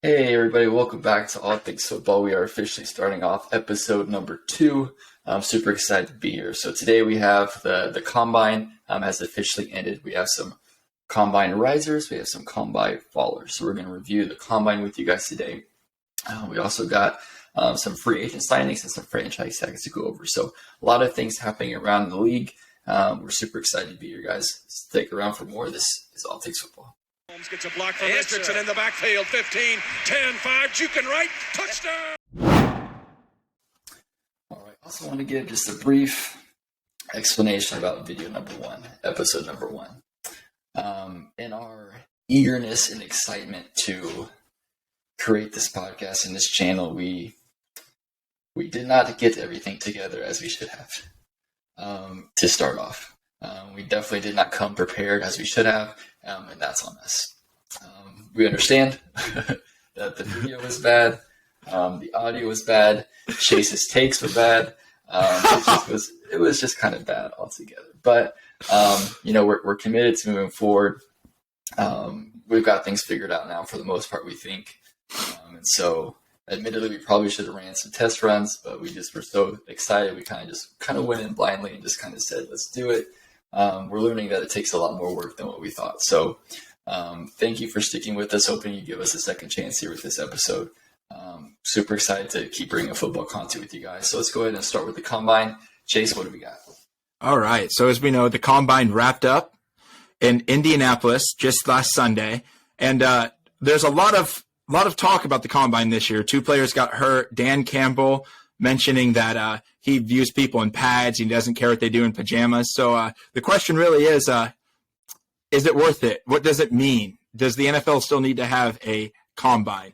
Hey everybody, welcome back to All Things Football. We are officially starting off episode number 2. I'm super excited to be here. So today we have the Combine has officially ended. We have some Combine risers, we have some Combine fallers. So we're going to review the Combine with you guys today. We also got some free agent signings and some franchise tags to go over. So a lot of things happening around the league. We're super excited to be here, guys. Stick around for more. This is All Things Football. Holmes gets a block from Hendrickson in the backfield. 15, 10, 5, juking right, touchdown! All right, also want to give just a brief explanation about video number 1, episode number 1. In our eagerness and excitement to create this podcast and this channel, we did not get everything together as we should have to start off. We definitely did not come prepared as we should have, and that's on us. We understand that the video was bad, the audio was bad, Chase's takes were bad. It was just kind of bad altogether. But we're committed to moving forward. We've got things figured out now for the most part, we think. And so, admittedly, we probably should have ran some test runs, but we just were so excited. We kind of went in blindly and just kind of said, let's do it. We're learning that it takes a lot more work than what we thought. So thank you for sticking with us. Hoping you give us a second chance here with this episode. Super excited to keep bringing football content with you guys. So let's go ahead and start with the Combine. Chase, what do we got? All right. So as we know, the Combine wrapped up in Indianapolis just last Sunday. And there's a lot of talk about the Combine this year. 2 players got hurt. Dan Campbell mentioning that he views people in pads. He doesn't care what they do in pajamas. So the question really is it worth it? What does it mean? Does the NFL still need to have a Combine?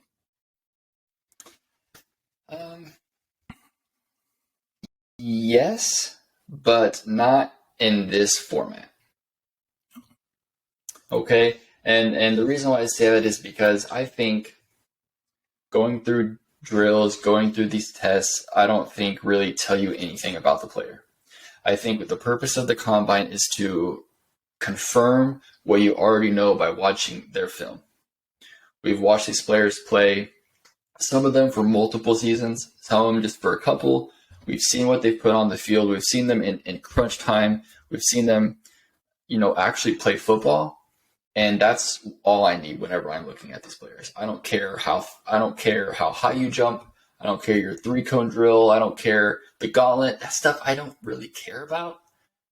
Yes, but not in this format. Okay? And the reason why I say that is because I think going through drills, going through these tests, I don't think really tell you anything about the player. I think the purpose of the Combine is to confirm what you already know by watching their film. We've watched these players play, some of them for multiple seasons, some of them just for a couple. We've seen what they've put on the field. We've seen them in crunch time. We've seen them, actually play football. And that's all I need whenever I'm looking at these players. I don't care how high you jump. I don't care your 3-cone drill. I don't care the gauntlet. That stuff I don't really care about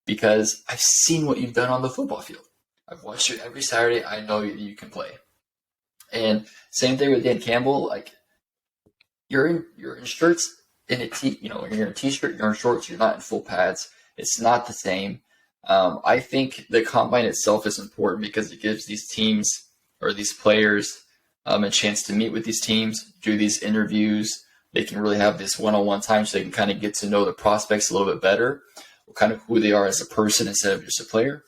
because I've seen what you've done on the football field. I've watched you every Saturday. I know you can play. And same thing with Dan Campbell. Like you're in shirts in you're in a t-shirt. You're in shorts. You're not in full pads. It's not the same. I think the Combine itself is important because it gives these teams or these players a chance to meet with these teams, do these interviews. They can really have this one-on-one time so they can kind of get to know the prospects a little bit better, kind of who they are as a person instead of just a player.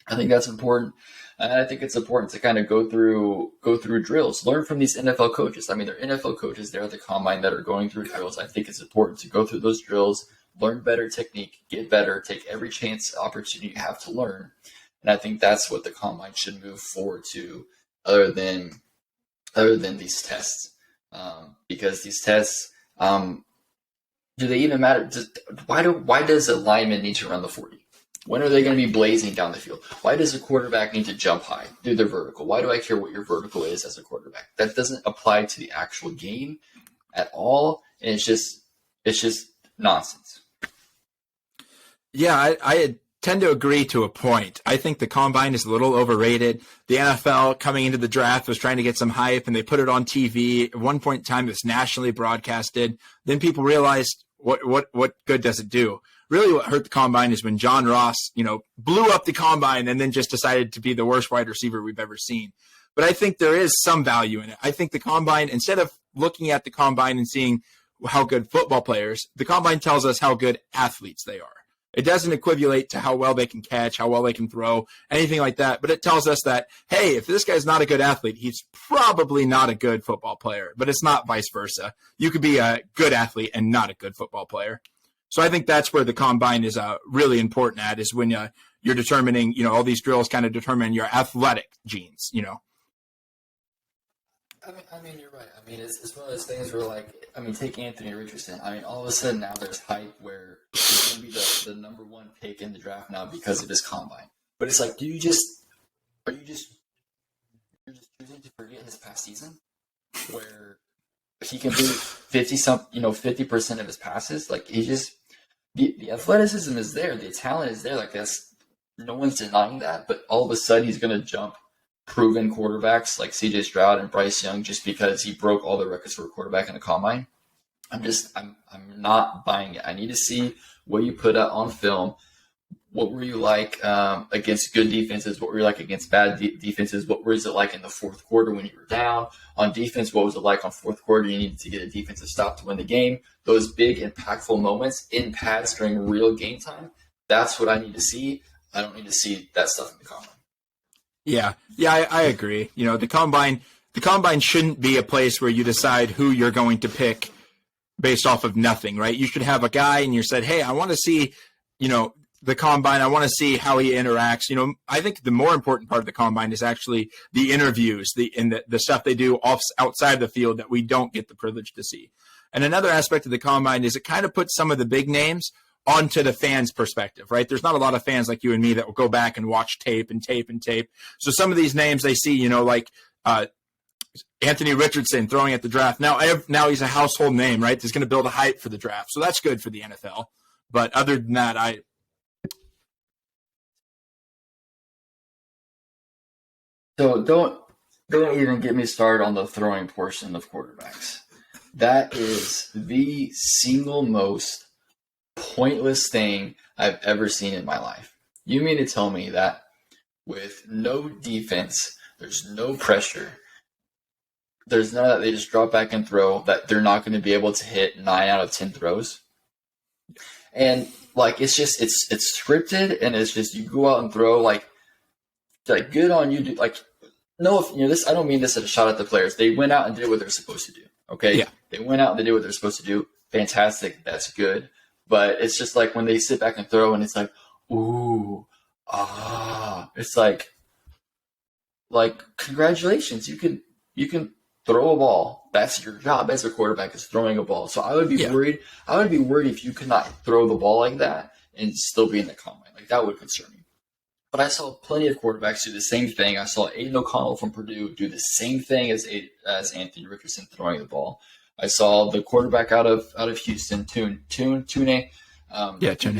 I think that's important. And I think it's important to kind of go through drills, learn from these NFL coaches. I mean, they're NFL coaches there at the Combine that are going through drills. I think it's important to go through those drills, learn better technique, get better, take every opportunity you have to learn. And I think that's what the Combine should move forward to other than these tests. Because these tests, do they even matter? Why does a lineman need to run the 40? When are they going to be blazing down the field? Why does a quarterback need to jump high, do their vertical? Why do I care what your vertical is as a quarterback? That doesn't apply to the actual game at all. And it's just nonsense. Yeah, I tend to agree to a point. I think the Combine is a little overrated. The NFL coming into the draft was trying to get some hype, and they put it on TV. At one point in time, it was nationally broadcasted. Then people realized what good does it do? Really what hurt the Combine is when John Ross, blew up the Combine and then just decided to be the worst wide receiver we've ever seen. But I think there is some value in it. I think the Combine, instead of looking at the Combine and seeing how good football players, the Combine tells us how good athletes they are. It doesn't equate to how well they can catch, how well they can throw, anything like that. But it tells us that, hey, if this guy's not a good athlete, he's probably not a good football player. But it's not vice versa. You could be a good athlete and not a good football player. So I think that's where the Combine is really important at, is when you're determining, all these drills kind of determine your athletic genes, I mean, you're right. I mean, it's one of those things where, like, I mean, take Anthony Richardson. I mean, all of a sudden now there's hype where he's going to be the number one pick in the draft now because of his combine. But it's like, you're just choosing to forget his past season where he can do 50% of his passes. Like, the athleticism is there, the talent is there. Like, that's no one's denying that. But all of a sudden he's going to jump proven quarterbacks like C.J. Stroud and Bryce Young just because he broke all the records for a quarterback in the combine. I'm not buying it. I need to see what you put out on film. What were you like against good defenses? What were you like against bad defenses? What was it like in the fourth quarter when you were down? On defense, what was it like on fourth quarter? You needed to get a defensive stop to win the game. Those big, impactful moments in pads during real game time, that's what I need to see. I don't need to see that stuff in the combine. Yeah, I agree. You know, the combine shouldn't be a place where you decide who you're going to pick based off of nothing, right? You should have a guy and you said, hey, I want to see, you know, the combine. I want to see how he interacts. You know, I think the more important part of the combine is actually the interviews, the stuff they do outside the field that we don't get the privilege to see. And another aspect of the combine is it kind of puts some of the big names onto the fans' perspective, right? There's not a lot of fans like you and me that will go back and watch tape. So some of these names they see, you know, like Anthony Richardson throwing at the draft. Now he's a household name, right? He's going to build a hype for the draft. So that's good for the NFL. But other than that, So don't even get me started on the throwing portion of quarterbacks. That is the single most pointless thing I've ever seen in my life. You mean to tell me that with no defense, there's no pressure, there's none of that, they just drop back and throw, that they're not going to be able to hit 9 out of 10 throws? And like, it's scripted, and it's just, you go out and throw, like good on you, dude. Like, no, you know, this, I don't mean this as a shot at the players. They went out and did what they're supposed to do. Okay. Yeah. They went out and they did what they're supposed to do. Fantastic. That's good. But it's just like when they sit back and throw and it's like, ooh, it's like congratulations. You can throw a ball. That's your job as a quarterback, is throwing a ball. So I would be worried. I would be worried if you could not throw the ball like that and still be in the combine. Like, that would concern me. But I saw plenty of quarterbacks do the same thing. I saw Aiden O'Connell from Purdue do the same thing as Anthony Richardson throwing the ball. I saw the quarterback out of Houston, Tune, do the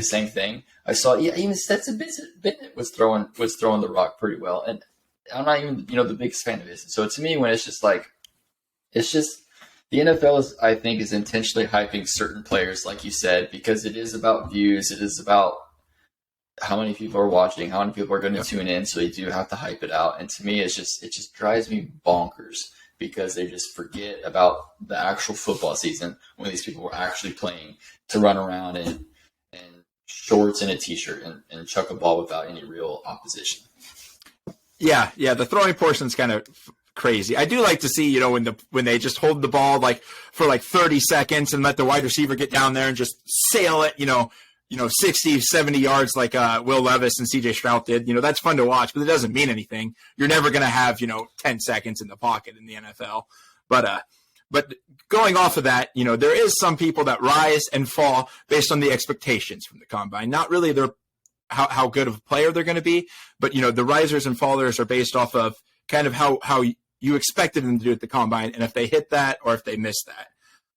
same thing. I saw even Stetson Bennett was throwing the rock pretty well, and I'm not even the biggest fan of his. So to me, when it's just the NFL is intentionally hyping certain players, like you said, because it is about views. It is about how many people are watching, how many people are going to tune in. So they do have to hype it out, and to me, it just drives me bonkers, because they just forget about the actual football season when these people were actually playing to run around in shorts and a t-shirt and chuck a ball without any real opposition. Yeah. The throwing portion is kind of crazy. I do like to see, when they just hold the ball for 30 seconds and let the wide receiver get down there and just sail it, 60, 70 yards like Will Levis and C.J. Stroud did. That's fun to watch, but it doesn't mean anything. You're never going to have, 10 seconds in the pocket in the NFL. But going off of that, there is some people that rise and fall based on the expectations from the combine. Not really how good of a player they're going to be, but, the risers and fallers are based off of kind of how you expected them to do at the combine, and if they hit that or if they miss that.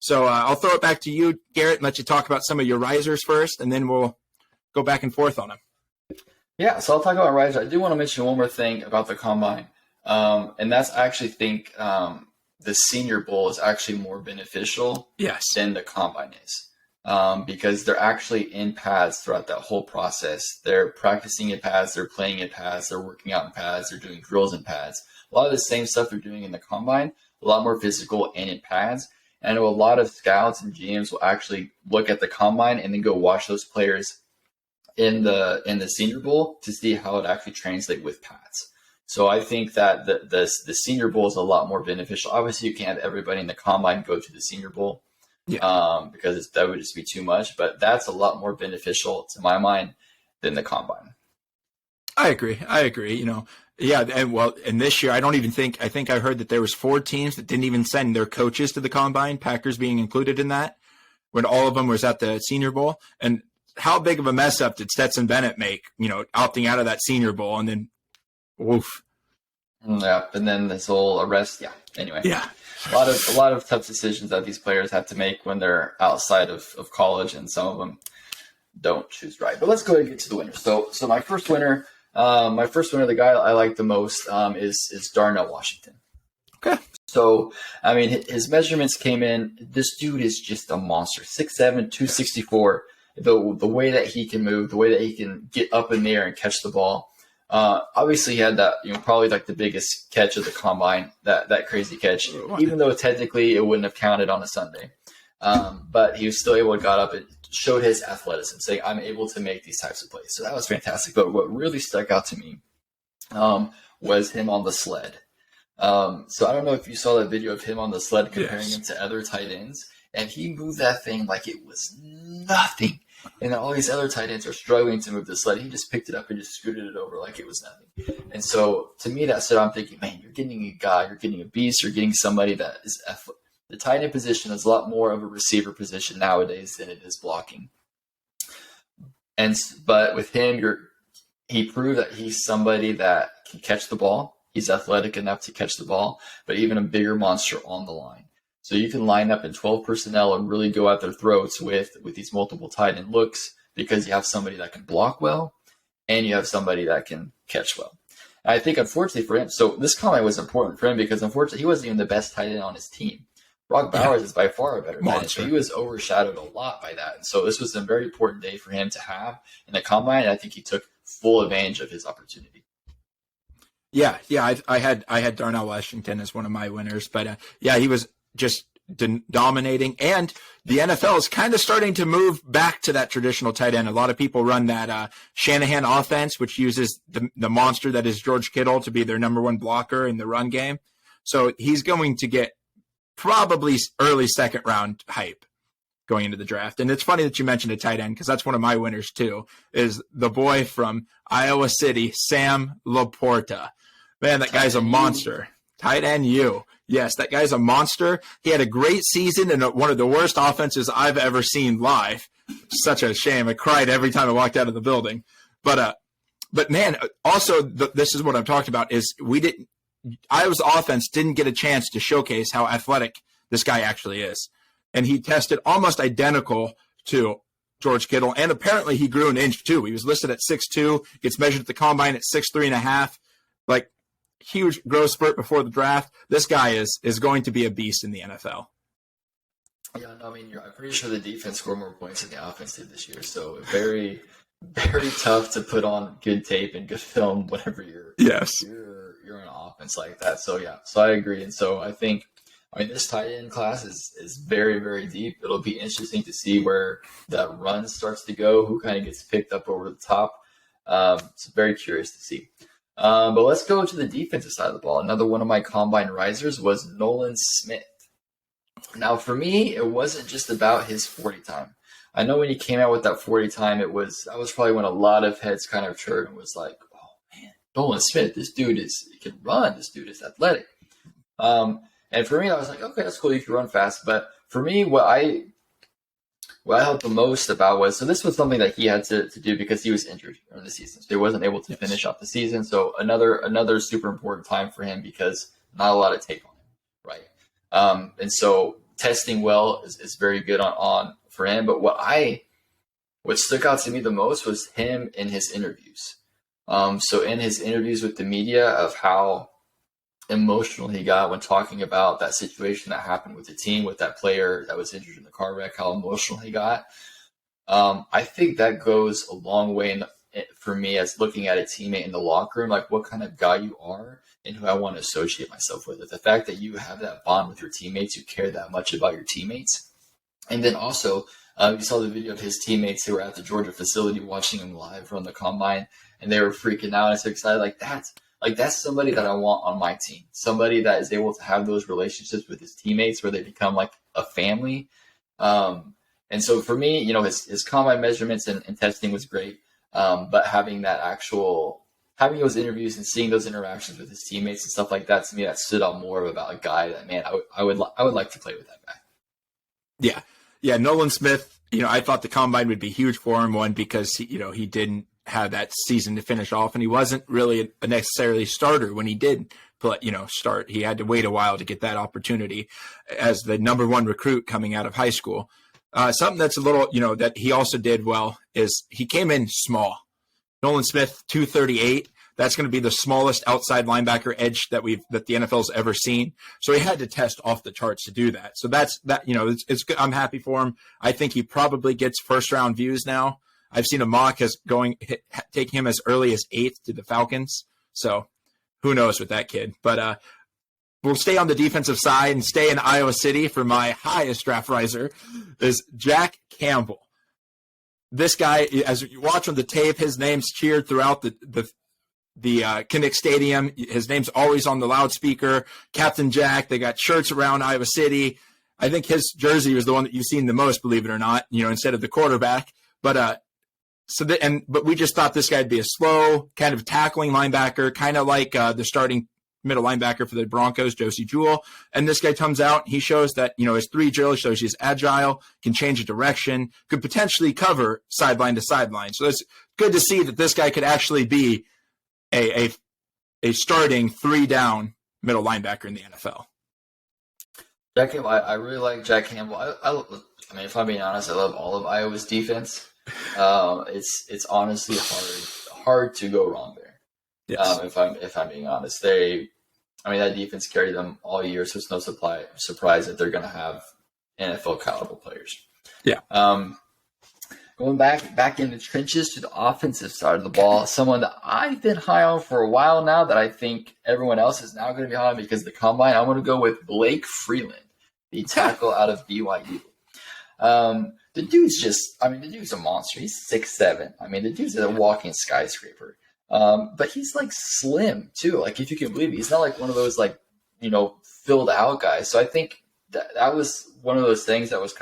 So I'll throw it back to you, Garrett, and let you talk about some of your risers first, and then we'll go back and forth on them. Yeah, so I'll talk about risers. I do want to mention one more thing about the combine, and that's, I actually think the Senior Bowl is actually more beneficial than the combine is, because they're actually in pads throughout that whole process. They're practicing in pads, they're playing in pads, they're working out in pads, they're doing drills in pads. A lot of the same stuff they're doing in the combine, a lot more physical and in pads. And I know a lot of scouts and GMs will actually look at the combine and then go watch those players in the Senior Bowl to see how it actually translates with pads. So I think that the Senior Bowl is a lot more beneficial. Obviously, you can't have everybody in the combine go to the Senior Bowl, because that would just be too much. But that's a lot more beneficial to my mind than the combine. I agree. Yeah, and this year I think I heard that there was 4 teams that didn't even send their coaches to the combine, Packers being included in that, when all of them was at the Senior Bowl. And how big of a mess up did Stetson Bennett make, opting out of that Senior Bowl and then woof. Yeah, and then this whole arrest. Yeah. Anyway. Yeah. A lot of tough decisions that these players have to make when they're outside of college, and some of them don't choose right. But let's go ahead and get to the winners. So my first winner, the guy I like the most, is Darnell Washington. Okay. So, I mean, his measurements came in. This dude is just a monster. 6'7", 264. The way that he can move, the way that he can get up in the air and catch the ball. Obviously, he had that, probably like the biggest catch of the combine, that crazy catch, even though technically it wouldn't have counted on a Sunday. But he was still able to got up and showed his athleticism, saying, I'm able to make these types of plays. So that was fantastic. But what really stuck out to me was him on the sled. So I don't know if you saw that video of him on the sled comparing him to other tight ends. And he moved that thing like it was nothing. And then all these other tight ends are struggling to move the sled. He just picked it up and just scooted it over like it was nothing. And so to me, that said, I'm thinking, man, you're getting a guy, you're getting a beast, you're getting somebody that is the tight end position is a lot more of a receiver position nowadays than it is blocking. But with him, he proved that he's somebody that can catch the ball. He's athletic enough to catch the ball, but even a bigger monster on the line. So you can line up in 12 personnel and really go at their throats with these multiple tight end looks, because you have somebody that can block well and you have somebody that can catch well. And I think, unfortunately for him, so this comment was important for him because, unfortunately, he wasn't even the best tight end on his team. Brock Bowers is by far a better tight end, but he was overshadowed a lot by that. And so this was a very important day for him to have in the combine, and I think he took full advantage of his opportunity. Yeah. I had Darnell Washington as one of my winners, but he was just dominating, and the NFL is kind of starting to move back to that traditional tight end. A lot of people run that Shanahan offense, which uses the monster that is George Kittle to be their number one blocker in the run game. So he's going to get probably early second round hype going into the draft. And it's funny that you mentioned a tight end, because that's one of my winners too, is the boy from Iowa City, Sam Laporta. Man, that guy's a monster. Tight end U. Yes, that guy's a monster. He had a great season in one of the worst offenses I've ever seen live. Such a shame. I cried every time I walked out of the building. But man, also this is what I'm talking about is Iowa's offense didn't get a chance to showcase how athletic this guy actually is. And he tested almost identical to George Kittle. And apparently he grew an inch too. He was listed at 6'2", gets measured at the combine at 6'3.5". Like, huge growth spurt before the draft. This guy is going to be a beast in the NFL. Yeah, no, I mean, I'm pretty sure the defense scored more points than the offense did this year. So very, very tough to put on good tape and good film whenever you're in an offense like that. So yeah, so I agree. And so I think, this tight end class is very, very deep. It'll be interesting to see where that run starts to go, who kind of gets picked up over the top. So very curious to see. But let's go to the defensive side of the ball. Another one of my combine risers was Nolan Smith. Now, for me, it wasn't just about his 40 time. I know when he came out with that 40 time, that was probably when a lot of heads kind of turned and was like, oh, man, Nolan Smith, this dude he can run. This dude is athletic. And for me, I was like, okay, that's cool. You can run fast. But for me, what I helped the most about was, so this was something that he had to do because he was injured during the season. So he wasn't able to finish off the season. So another super important time for him because not a lot of tape on him, right? And so testing well is very good on for him. But what stuck out to me the most was him in his interviews. So in his interviews with the media, of how emotional he got when talking about that situation that happened with the team, with that player that was injured in the car wreck, how emotional he got. I think that goes a long way for me as looking at a teammate in the locker room, like what kind of guy you are and who I want to associate myself with. The fact that you have that bond with your teammates, you care that much about your teammates. And then also, you saw the video of his teammates who were at the Georgia facility watching him live run the combine, and they were freaking out and so excited. That's somebody that I want on my team. Somebody that is able to have those relationships with his teammates where they become like a family. And so for me, his combine measurements and testing was great. But having that actual having those interviews and seeing those interactions with his teammates and stuff like that, to me, that stood out more about a guy that, man, I would like to play with that guy. Yeah. Yeah. Nolan Smith, I thought the combine would be huge for him. One, because he didn't have that season to finish off, and he wasn't really a necessarily starter when he did start. He had to wait a while to get that opportunity as the number one recruit coming out of high school. Something that's a little, that he also did well is he came in small. Nolan Smith, 238. That's going to be the smallest outside linebacker edge that the NFL's ever seen. So he had to test off the charts to do that. So that's that. It's good. I'm happy for him. I think he probably gets first round views now. I've seen a mock taking him as early as 8th to the Falcons. So who knows with that kid? But we'll stay on the defensive side and stay in Iowa City for my highest draft riser is Jack Campbell. This guy, as you watch on the tape, his name's cheered throughout the Kinnick Stadium. His name's always on the loudspeaker. Captain Jack. They got shirts around Iowa City. I think his jersey was the one that you've seen the most, believe it or not. Instead of the quarterback. But but we just thought this guy'd be a slow kind of tackling linebacker, kind of like the starting middle linebacker for the Broncos, Josie Jewell. And this guy comes out, he shows that, his 3 drills shows he's agile, can change a direction, could potentially cover sideline to sideline. So it's good to see that this guy could actually be a starting 3-down middle linebacker in the NFL. Jack Campbell, I really like Jack Campbell. I mean, if I'm being honest, I love all of Iowa's defense. It's honestly hard to go wrong there. Yes. If I'm being honest, that defense carried them all year, so it's no surprise that they're going to have NFL caliber players. Yeah. Going back in the trenches to the offensive side of the ball, someone that I've been high on for a while now that I think everyone else is now going to be high on because of the combine. I'm going to go with Blake Freeland, the tackle out of BYU. The dude's a monster. He's 6'7". The dude's a walking skyscraper. But he's like slim too. Like, if you can believe it, he's not like one of those filled out guys. So I think that was one of those things that was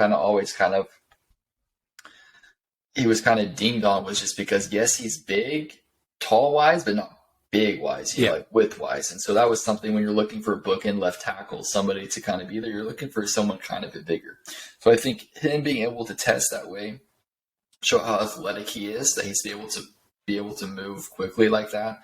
he was kind of dinged on, was just because, yes, he's big, tall wise, but not big wise, width wise. And so that was something when you're looking for a bookend left tackle, somebody to kind of be there, you're looking for someone kind of a bit bigger. So I think him being able to test that way, show how athletic he is, that he's be able to move quickly like that,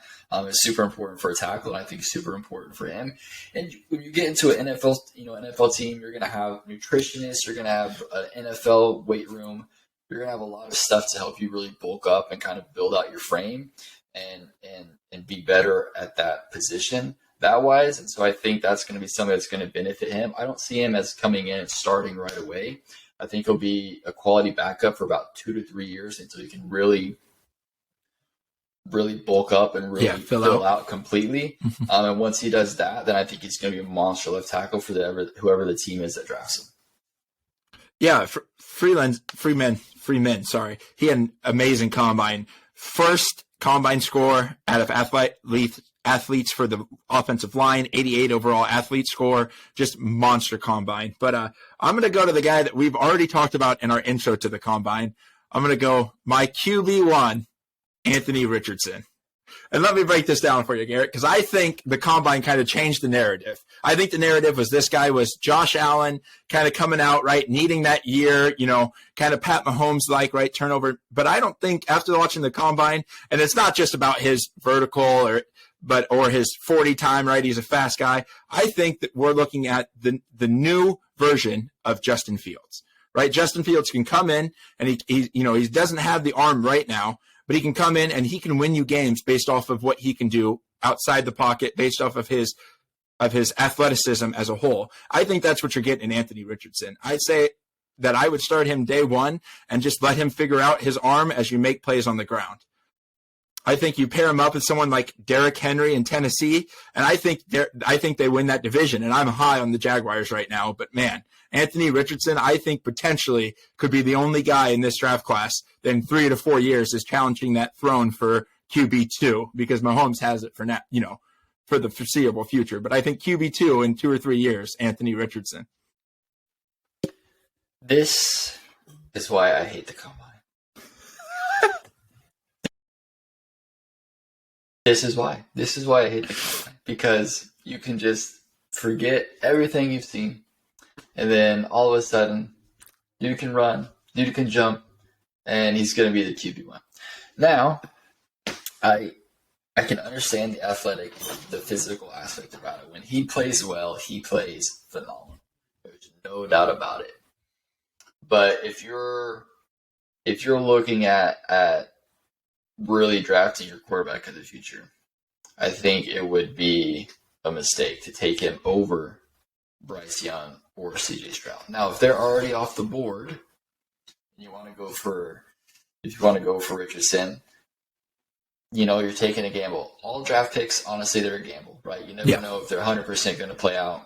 is super important for a tackle, and I think super important for him. And when you get into an NFL team, you're going to have nutritionists, you're going to have an NFL weight room, you're going to have a lot of stuff to help you really bulk up and kind of build out your frame and be better at that position that wise. And so I think that's going to be something that's going to benefit him. I don't see him as coming in and starting right away. I think he'll be a quality backup for about 2 to 3 years until he can really bulk up and really fill out completely. And once he does that, then I think he's going to be a monster left tackle for whoever the team is that drafts him. Yeah, Freeman, sorry. He had an amazing combine. First combine score out of athletes for the offensive line, 88 overall athlete score, just monster combine. But I'm going to go to the guy that we've already talked about in our intro to the combine. I'm going to go my QB1, Anthony Richardson. And let me break this down for you, Garrett, because I think the combine kind of changed the narrative. I think the narrative was this guy was Josh Allen kind of coming out, right, needing that year, kind of Pat Mahomes-like, right, turnover. But I don't think after watching the combine, and it's not just about his vertical or his 40 time, right, he's a fast guy. I think that we're looking at the new version of Justin Fields, right? Justin Fields can come in and he doesn't have the arm right now, but he can come in and he can win you games based off of what he can do outside the pocket, based off of his athleticism as a whole. I think that's what you're getting in Anthony Richardson. I'd say that I would start him day one and just let him figure out his arm as you make plays on the ground. I think you pair him up with someone like Derrick Henry in Tennessee, and I think they win that division. And I'm high on the Jaguars right now, but man, Anthony Richardson, I think potentially could be the only guy in this draft class that in 3 to 4 years is challenging that throne for QB2, because Mahomes has it for now, for the foreseeable future. But I think QB2 in 2 or 3 years, Anthony Richardson. This is why I hate the combine. This is why. This is why I hate the combine, because you can just forget everything you've seen, and then all of a sudden, dude can run, dude can jump, and he's going to be the QB1. Now, I can understand the athletic, the physical aspect about it. When he plays well, he plays phenomenal. There's no doubt about it. But if you're looking at really drafting your quarterback of the future, I think it would be a mistake to take him over Bryce Young or CJ Stroud. Now, if they're already off the board, and you want to go for Richardson, you're taking a gamble. All draft picks, honestly, they're a gamble, right? You never know if they're 100% going to play out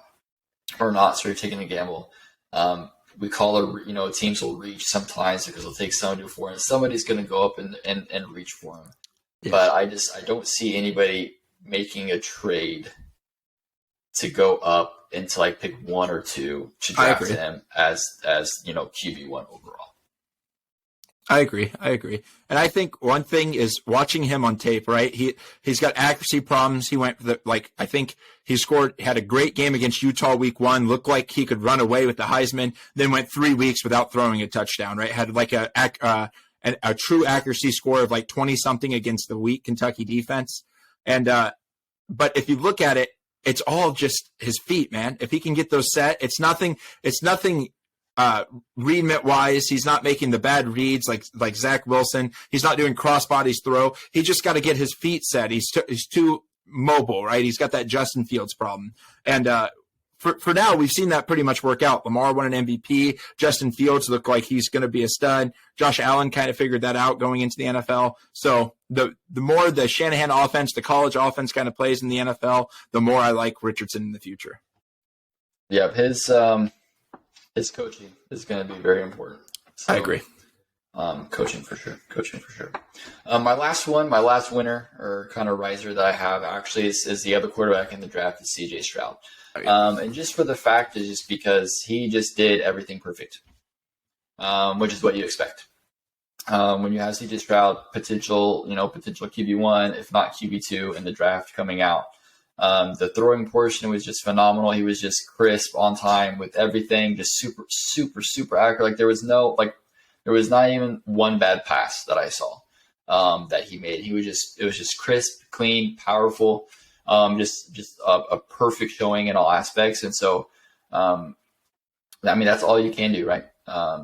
or not, so you're taking a gamble. We call teams will reach sometimes because they'll take somebody before, and somebody's going to go up and reach for him. Yeah. But I don't see anybody making a trade to go up and to pick one or two to draft him as QB1 overall. I agree. And I think one thing is watching him on tape, right? He's got accuracy problems. He went I think he had a great game against Utah week 1, looked like he could run away with the Heisman, then went 3 weeks without throwing a touchdown, right? Had a true accuracy score of 20 something against the weak Kentucky defense. And, but if you look at it, it's all just his feet, man. If he can get those set, it's nothing, readment wise. He's not making the bad reads like Zach Wilson. He's not doing cross bodies throw. He just got to get his feet set. He's too mobile, right? He's got that Justin Fields problem. And for now, we've seen that pretty much work out. Lamar won an MVP. Justin Fields looked like he's going to be a stud. Josh Allen kind of figured that out going into the NFL. So the more the Shanahan offense, the college offense kind of plays in the NFL, the more I like Richardson in the future. Yeah, his coaching is going to be very important. So, I agree. Coaching for sure. My last winner or kind of riser that I have actually is the other quarterback in the draft is CJ Stroud. And just for the fact is just because he just did everything perfect, which is what you expect. When you have CJ Stroud, potential QB1, if not QB2 in the draft coming out. The throwing portion was just phenomenal. He was just crisp, on time with everything, just super, super, super accurate. There was not even one bad pass that I saw that he made. It was just crisp, clean, powerful, just a perfect showing in all aspects. And so, that's all you can do, right?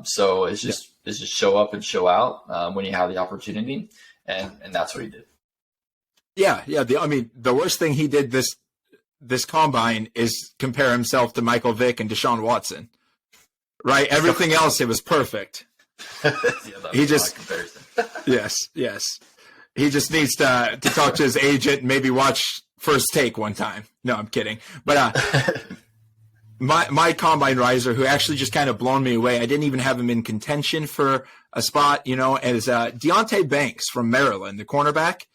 So it's just show up and show out when you have the opportunity, and that's what he did. Yeah. The worst thing he did this combine is compare himself to Michael Vick and Deshaun Watson, right? Everything else, it was perfect. He just yes. He just needs to talk to his agent and maybe watch First Take one time. No, I'm kidding. But my combine riser, who actually just kind of blown me away, I didn't even have him in contention for a spot, is Deonte Banks from Maryland, the cornerback.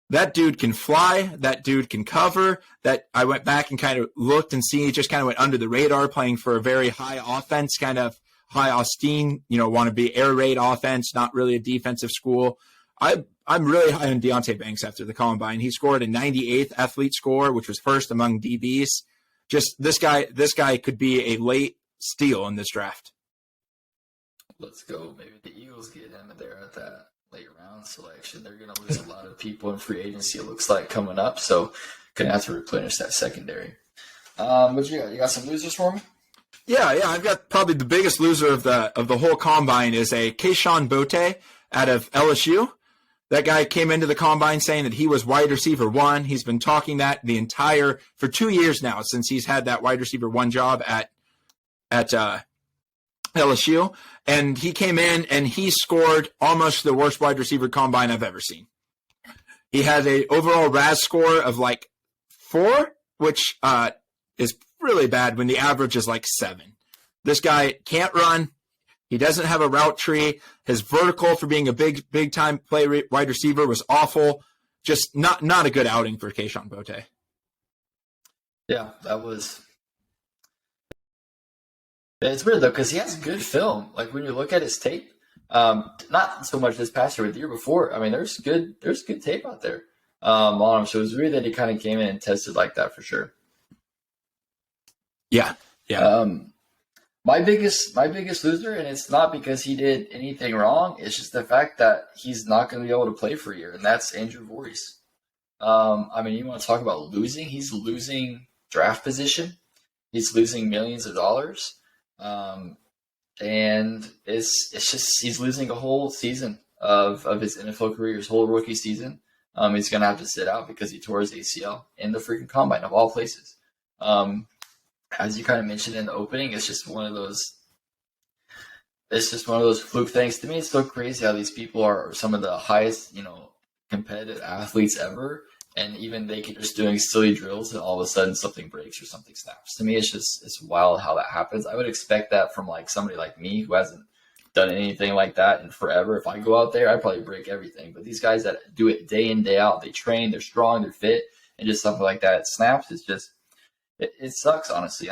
That dude can fly. That dude can cover. That I went back and kind of looked and see. He just kind of went under the radar, playing for a very high offense, kind of high Austin, want to be air raid offense, not really a defensive school. I'm really high on Deonte Banks after the combine. He scored a 98th athlete score, which was first among DBs. Just this guy could be a late steal in this draft. Let's go. Maybe the Eagles get him there at that late round selection. They're going to lose a lot of people in free agency, it looks like, coming up. So going to have to replenish that secondary. What you got? You got some losers for me? Yeah. I've got probably the biggest loser of the whole combine is a Keyshawn Bote out of LSU. That guy came into the combine saying that he was wide receiver 1. He's been talking that for 2 years now since he's had that wide receiver 1 job at LSU. And he came in and he scored almost the worst wide receiver combine I've ever seen. He had a overall RAS score of 4, which is really bad when the average is 7. This guy can't run. He doesn't have a route tree. His vertical for being a big time play wide receiver was awful. Just not a good outing for Keyshawn Bote. Yeah, that was. It's weird though because he has good film. When you look at his tape, not so much this past year, but the year before. There's good tape out there. on him. So it was weird that he kind of came in and tested like that for sure. Yeah. My biggest loser, and it's not because he did anything wrong. It's just the fact that he's not going to be able to play for a year, and that's Andrew Voorhees. I mean, you want to talk about losing? He's losing draft position. He's losing millions of dollars, and it's just he's losing a whole season of his NFL career, his whole rookie season. He's going to have to sit out because he tore his ACL in the freaking combine of all places. As you kind of mentioned in the opening, it's just one of those fluke things. To me, it's so crazy how these people are some of the highest, competitive athletes ever, and even they can just doing silly drills and all of a sudden something breaks or something snaps. To me, it's wild how that happens. I would expect that from like somebody like me who hasn't done anything like that in forever. If I go out there, I'd probably break everything. But these guys that do it day in, day out, they train, they're strong, they're fit, and just something like that, it snaps. It's just it sucks, honestly.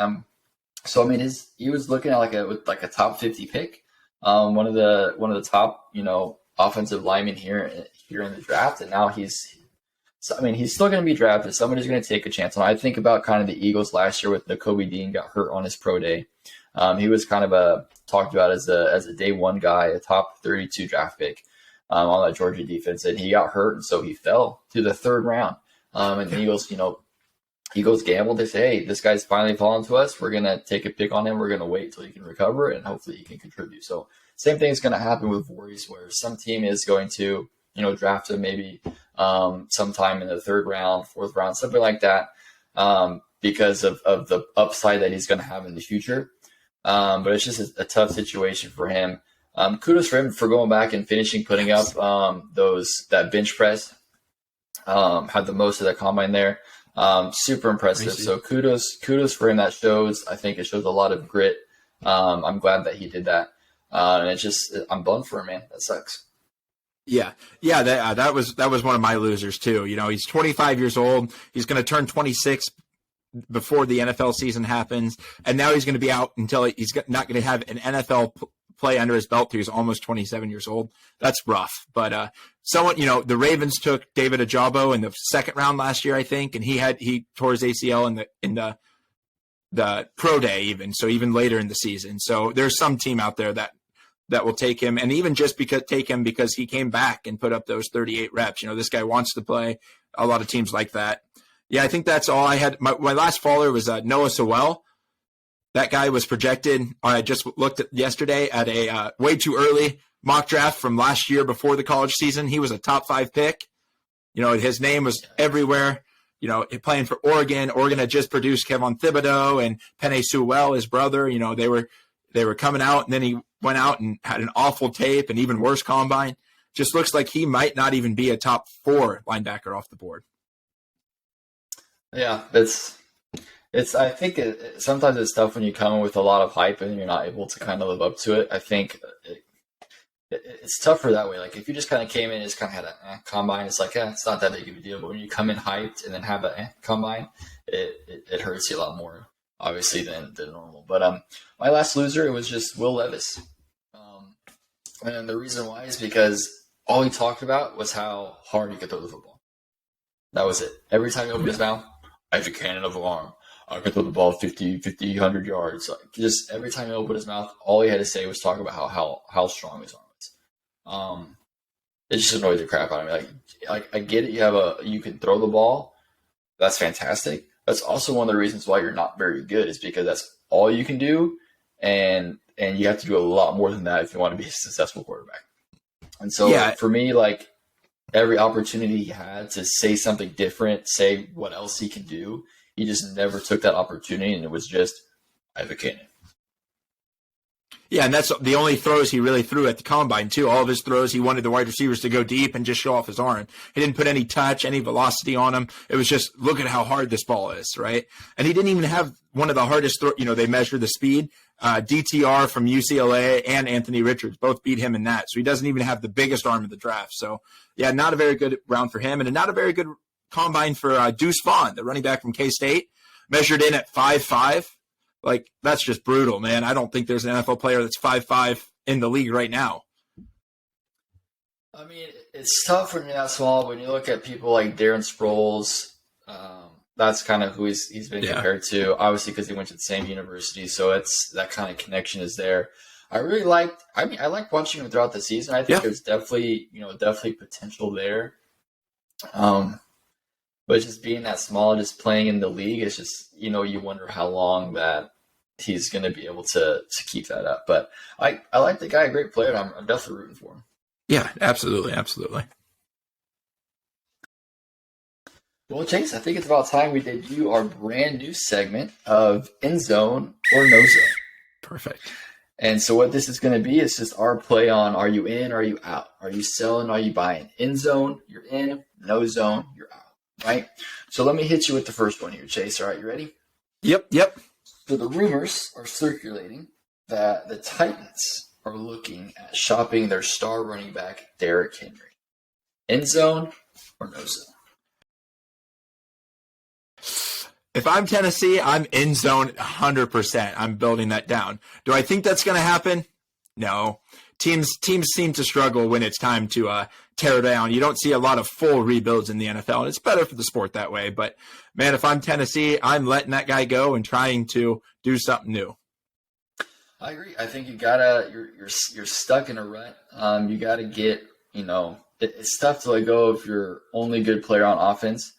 He was looking at with a top 50 pick, one of the top offensive linemen here in the draft, and now he's still going to be drafted. Somebody's going to take a chance on. I think about kind of the Eagles last year with Nakobe Dean got hurt on his pro day. He was kind of talked about as a day one guy, a top 32 draft pick on that Georgia defense, and he got hurt, and so he fell to the third round. And the Eagles gambled. They say, hey, this guy's finally fallen to us. We're going to take a pick on him. We're going to wait till he can recover, and hopefully he can contribute. So same thing is going to happen with Voorhees, where some team is going to, draft him maybe sometime in the third round, fourth round, something like that, because of the upside that he's going to have in the future. But it's just a tough situation for him. Kudos for him for going back and putting up that bench press. Had the most of that combine there. Super impressive. Crazy. So kudos for him. I think it shows a lot of grit. I'm glad that he did that. And it's just, I'm bummed for him, man. That sucks. Yeah. That was one of my losers too. He's 25 years old. He's going to turn 26 before the NFL season happens. And now he's going to be out until he's not going to have an NFL play under his belt till he's almost 27 years old. That's rough. But the Ravens took David Ojabo in the second round last year, I think, and he tore his ACL in the pro day even, so even later in the season. So there's some team out there that will take him, and even just take him because he came back and put up those 38 reps. This guy wants to play. A lot of teams like that. Yeah, I think that's all I had. My last faller was Noah Sewell. That guy was projected. I just looked at yesterday at a way too early mock draft from last year before the college season. He was a top 5 pick. His name was everywhere. Playing for Oregon. Oregon had just produced Kevin Thibodeau and Penei Sewell, his brother. They were coming out, and then he went out and had an awful tape and even worse combine. Just looks like he might not even be a top 4 linebacker off the board. Yeah, I think sometimes it's tough when you come in with a lot of hype and you're not able to kind of live up to it. I think it's tougher that way. Like if you just kind of came in and just kind of had a combine, it's like, it's not that big of a deal. But when you come in hyped and then have a combine, it hurts you a lot more, obviously, than normal. But my last loser, it was just Will Levis. And the reason why is because all he talked about was how hard he could throw the football. That was it. Every time he opened his mouth, I have a cannon of arm. I could throw the ball 50, 100 yards. Like, just every time he opened his mouth, all he had to say was talk about how strong his arm was. It just annoyed the crap out of me. Like I get it. You can throw the ball. That's fantastic. That's also one of the reasons why you're not very good is because that's all you can do. And you have to do a lot more than that if you want to be a successful quarterback. And so for me, like every opportunity he had to say something different, say what else he can do, he just never took that opportunity, and it was just, I have a cannon. Yeah, and that's the only throws he really threw at the combine, too. All of his throws, he wanted the wide receivers to go deep and just show off his arm. He didn't put any touch, any velocity on him. It was just, look at how hard this ball is, right? And he didn't even have one of the hardest throws. They measure the speed. DTR from UCLA and Anthony Richards both beat him in that. So he doesn't even have the biggest arm in the draft. So, yeah, not a very good round for him, and not a very good combine for Deuce Vaughn, the running back from K-State, measured in at 5'5". Like, that's just brutal, man. I don't think there's an NFL player that's 5'5" in the league right now. I mean, it's tough when you're that small. When you look at people like Darren Sproles, that's kind of who he's been compared to. Obviously, because he went to the same university, so it's that kind of connection is there. I really liked. I mean, I like watching him throughout the season. I think there's definitely potential there. But just being that small, just playing in the league, it's just you wonder how long that he's going to be able to keep that up. But I like the guy, a great player. I'm definitely rooting for him. Yeah, absolutely, absolutely. Well, Chase, I think it's about time we debut our brand new segment of End Zone or No Zone. Perfect. And so what this is going to be is just our play on: are you in? Are you out? Are you selling? Are you buying? End zone, you're in. No zone, you're out. Right? So let me hit you with the first one here, Chase. All right, you ready? Yep. So the rumors are circulating that the Titans are looking at shopping their star running back, Derrick Henry. End zone or no zone? If I'm Tennessee, I'm in zone 100%. I'm building that down. Do I think that's going to happen? No. Teams seem to struggle when it's time to tear down. You don't see a lot of full rebuilds in the NFL, and it's better for the sport that way. But, man, if I'm Tennessee, I'm letting that guy go and trying to do something new. I agree. I think you're stuck in a rut. You gotta get, it's tough to let go of your only good player on offense,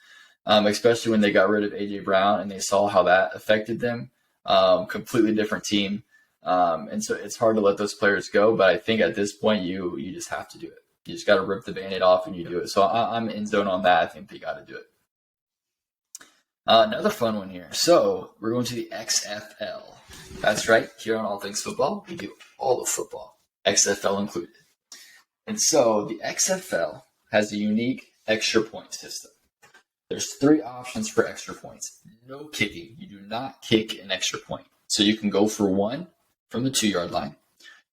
especially when they got rid of A.J. Brown and they saw how that affected them. Completely different team. And so it's hard to let those players go, but I think at this point you just have to do it. You just got to rip the Band-Aid off and you do it. So I'm in zone on that. I think they got to do it. Another fun one here. So we're going to the XFL. That's right. Here on All Things Football, we do all of football, XFL included. And so the XFL has a unique extra point system. There's 3 options for extra points. No kicking. You do not kick an extra point. So you can go for 1 from the 2-yard line.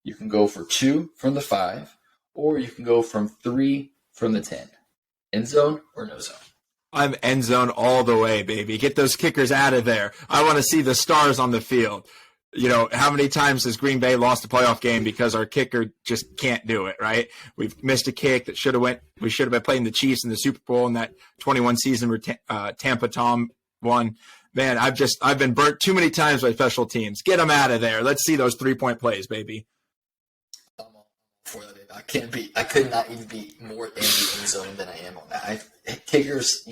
You can go for 2 from the 5, or you can go from 3 from the 10. End zone or no zone? I'm end zone all the way, baby. Get those kickers out of there. I want to see the stars on the field. How many times has Green Bay lost a playoff game because our kicker just can't do it, right? We've missed a kick that we should have been playing the Chiefs in the Super Bowl in that 21 season where Tampa Tom won. Man, I've been burnt too many times by special teams. Get them out of there. Let's see those 3-point plays, baby. I'm all for that. I could not even be more in the end zone than I am on that. Kickers,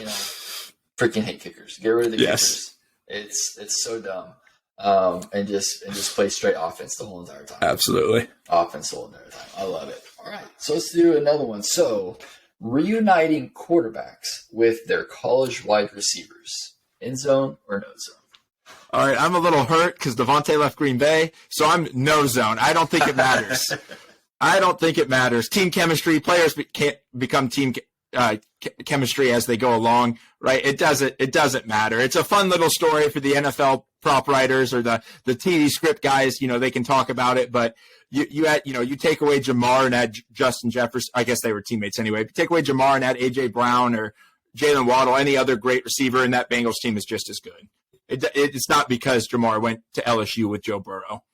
freaking hate kickers. Get rid of the kickers. It's so dumb. And just play straight offense the whole entire time. Absolutely. Offense the whole entire time. I love it. All right. So let's do another one. So reuniting quarterbacks with their college wide receivers. End zone or no zone? All right, I'm a little hurt because Devontae left Green Bay, so I'm no zone. I don't think it matters. Team chemistry, players can't become team chemistry as they go along, right? It doesn't matter. It's a fun little story for the NFL prop writers or the TV script guys. They can talk about it, but you take away Jamar and add Justin Jefferson. I guess they were teammates anyway. But take away Jamar and add A.J. Brown or Jalen Waddle, any other great receiver, and that Bengals team is just as good. It's not because Jamar went to LSU with Joe Burrow.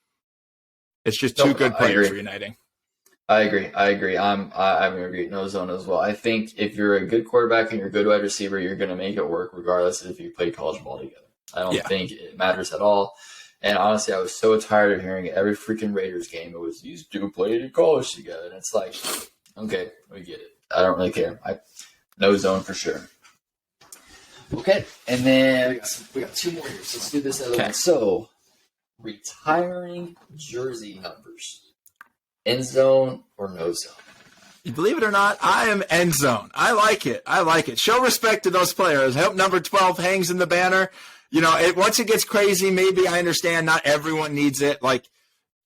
It's just two good players reuniting. I agree. I'm agree. No zone as well. I think if you're a good quarterback and you're a good wide receiver, you're going to make it work regardless if you play college ball together. I don't think it matters at all. And honestly, I was so tired of hearing every freaking Raiders game. It was these two played in college together, and it's like, okay, we get it. I don't really care. No zone for sure. Okay, and then we got 2 more here. So let's do this other one. So, retiring jersey numbers. End zone or no zone? You believe it or not, I am end zone. I like it. Show respect to those players. I hope number 12 hangs in the banner. Once it gets crazy, maybe I understand not everyone needs it. Like,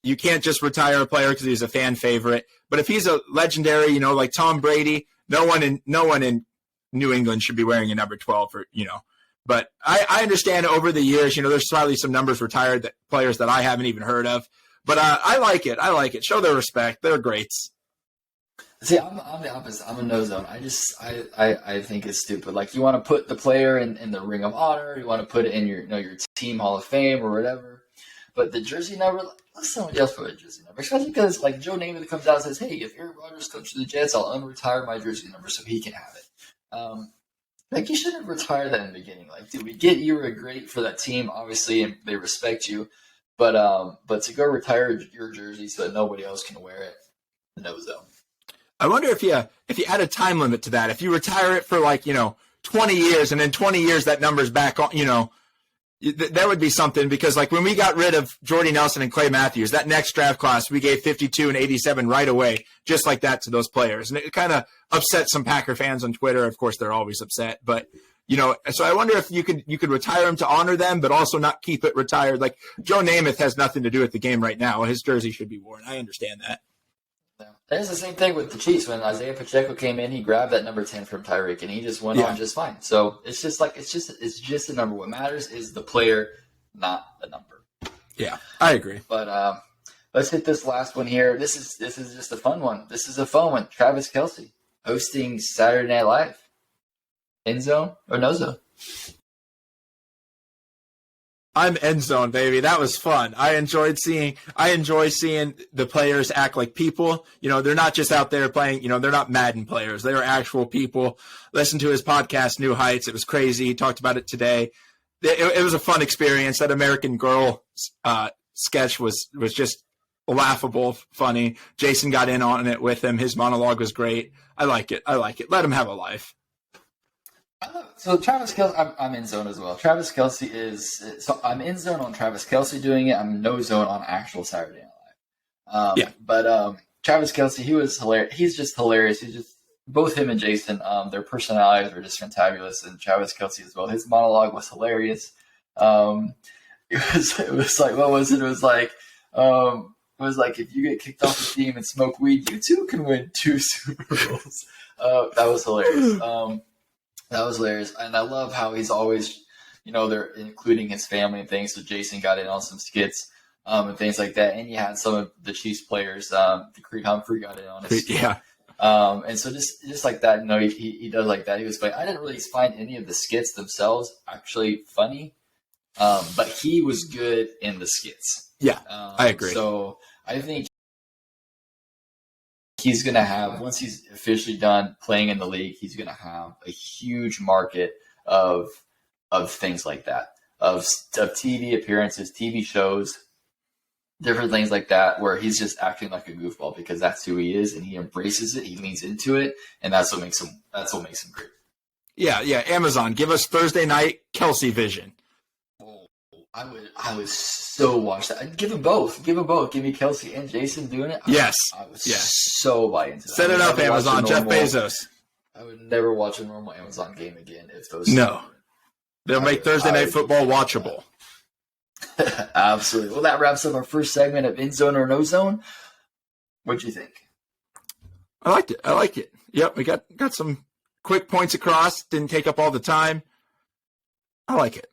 you can't just retire a player because he's a fan favorite. But if he's a legendary, like Tom Brady, no one in New England should be wearing a number 12 or, But I understand over the years, there's probably some numbers retired that players that I haven't even heard of. But I like it. Show their respect. They're greats. See, I'm the opposite. I'm a no zone. I think it's stupid. Like, you want to put the player in the Ring of Honor. You want to put it in your team Hall of Fame or whatever. But the jersey number, let somebody else put a jersey number. Especially because like Joe Namath comes out and says, "Hey, if Aaron Rodgers comes to the Jets, I'll unretire my jersey number so he can have it." Like you shouldn't retire that in the beginning. Like, dude, we get you were great for that team, obviously, and they respect you. But to go retire your jersey so that nobody else can wear it, no zone. I wonder if you add a time limit to that. If you retire it for 20 years, and in 20 years that number's back on, that would be something. Because like when we got rid of Jordy Nelson and Clay Matthews, that next draft class we gave 52 and 87 right away, just like that to those players, and it kind of upset some Packer fans on Twitter. Of course, they're always upset, but. So I wonder if you could retire them to honor them, but also not keep it retired. Like Joe Namath has nothing to do with the game right now. His jersey should be worn. I understand that. Yeah. It's the same thing with the Chiefs. When Isaiah Pacheco came in, he grabbed that number 10 from Tyreek, and he just went on just fine. So it's just a number. What matters is the player, not the number. Yeah, I agree. But let's hit this last one here. This is just a fun one. This is a fun one. Travis Kelce hosting Saturday Night Live. End zone or no zone? I'm end zone, baby. That was fun. I enjoy seeing the players act like people. They're not just out there playing, they're not Madden players. They are actual people. Listen to his podcast, New Heights. It was crazy. He talked about it today. It was a fun experience. That American Girl sketch was just laughable, funny. Jason got in on it with him. His monologue was great. I like it. Let him have a life. So Travis Kelce, I'm in zone as well. Travis Kelce I'm in zone on Travis Kelce doing it. I'm no zone on actual Saturday Night Live. But Travis Kelce, he was hilarious. He's just hilarious. Both him and Jason, their personalities are just fantabulous, and Travis Kelce as well. His monologue was hilarious. It was like, what was it? It was like if you get kicked off the team and smoke weed, you too can win 2 Super Bowls. That was hilarious. That was hilarious. And I love how he's always, they're including his family and things. So Jason got in on some skits and things like that. And you had some of the Chiefs players, Creed Humphrey got in on it. Yeah. And so just like that, he does like that. He was funny. I didn't really find any of the skits themselves actually funny, but he was good in the skits. Yeah, I agree. So I think he's going to have, once he's officially done playing in the league, he's going to have a huge market of things like that, of TV appearances, TV shows, different things like that, where he's just acting like a goofball because that's who he is, and he embraces it, he leans into it, and that's what makes him great. Yeah. Amazon, give us Thursday night Kelce vision. I would so watch that. Give them both. Give me Kelce and Jason doing it. Yes. I would so buy into that. Set it up, Amazon. Jeff Bezos. I would never watch a normal Amazon game again if those. No. They'll make Thursday Night Football watchable. Absolutely. Well, that wraps up our first segment of In Zone or No Zone. What'd you think? I liked it. Yep, we got some quick points across. Didn't take up all the time. I like it.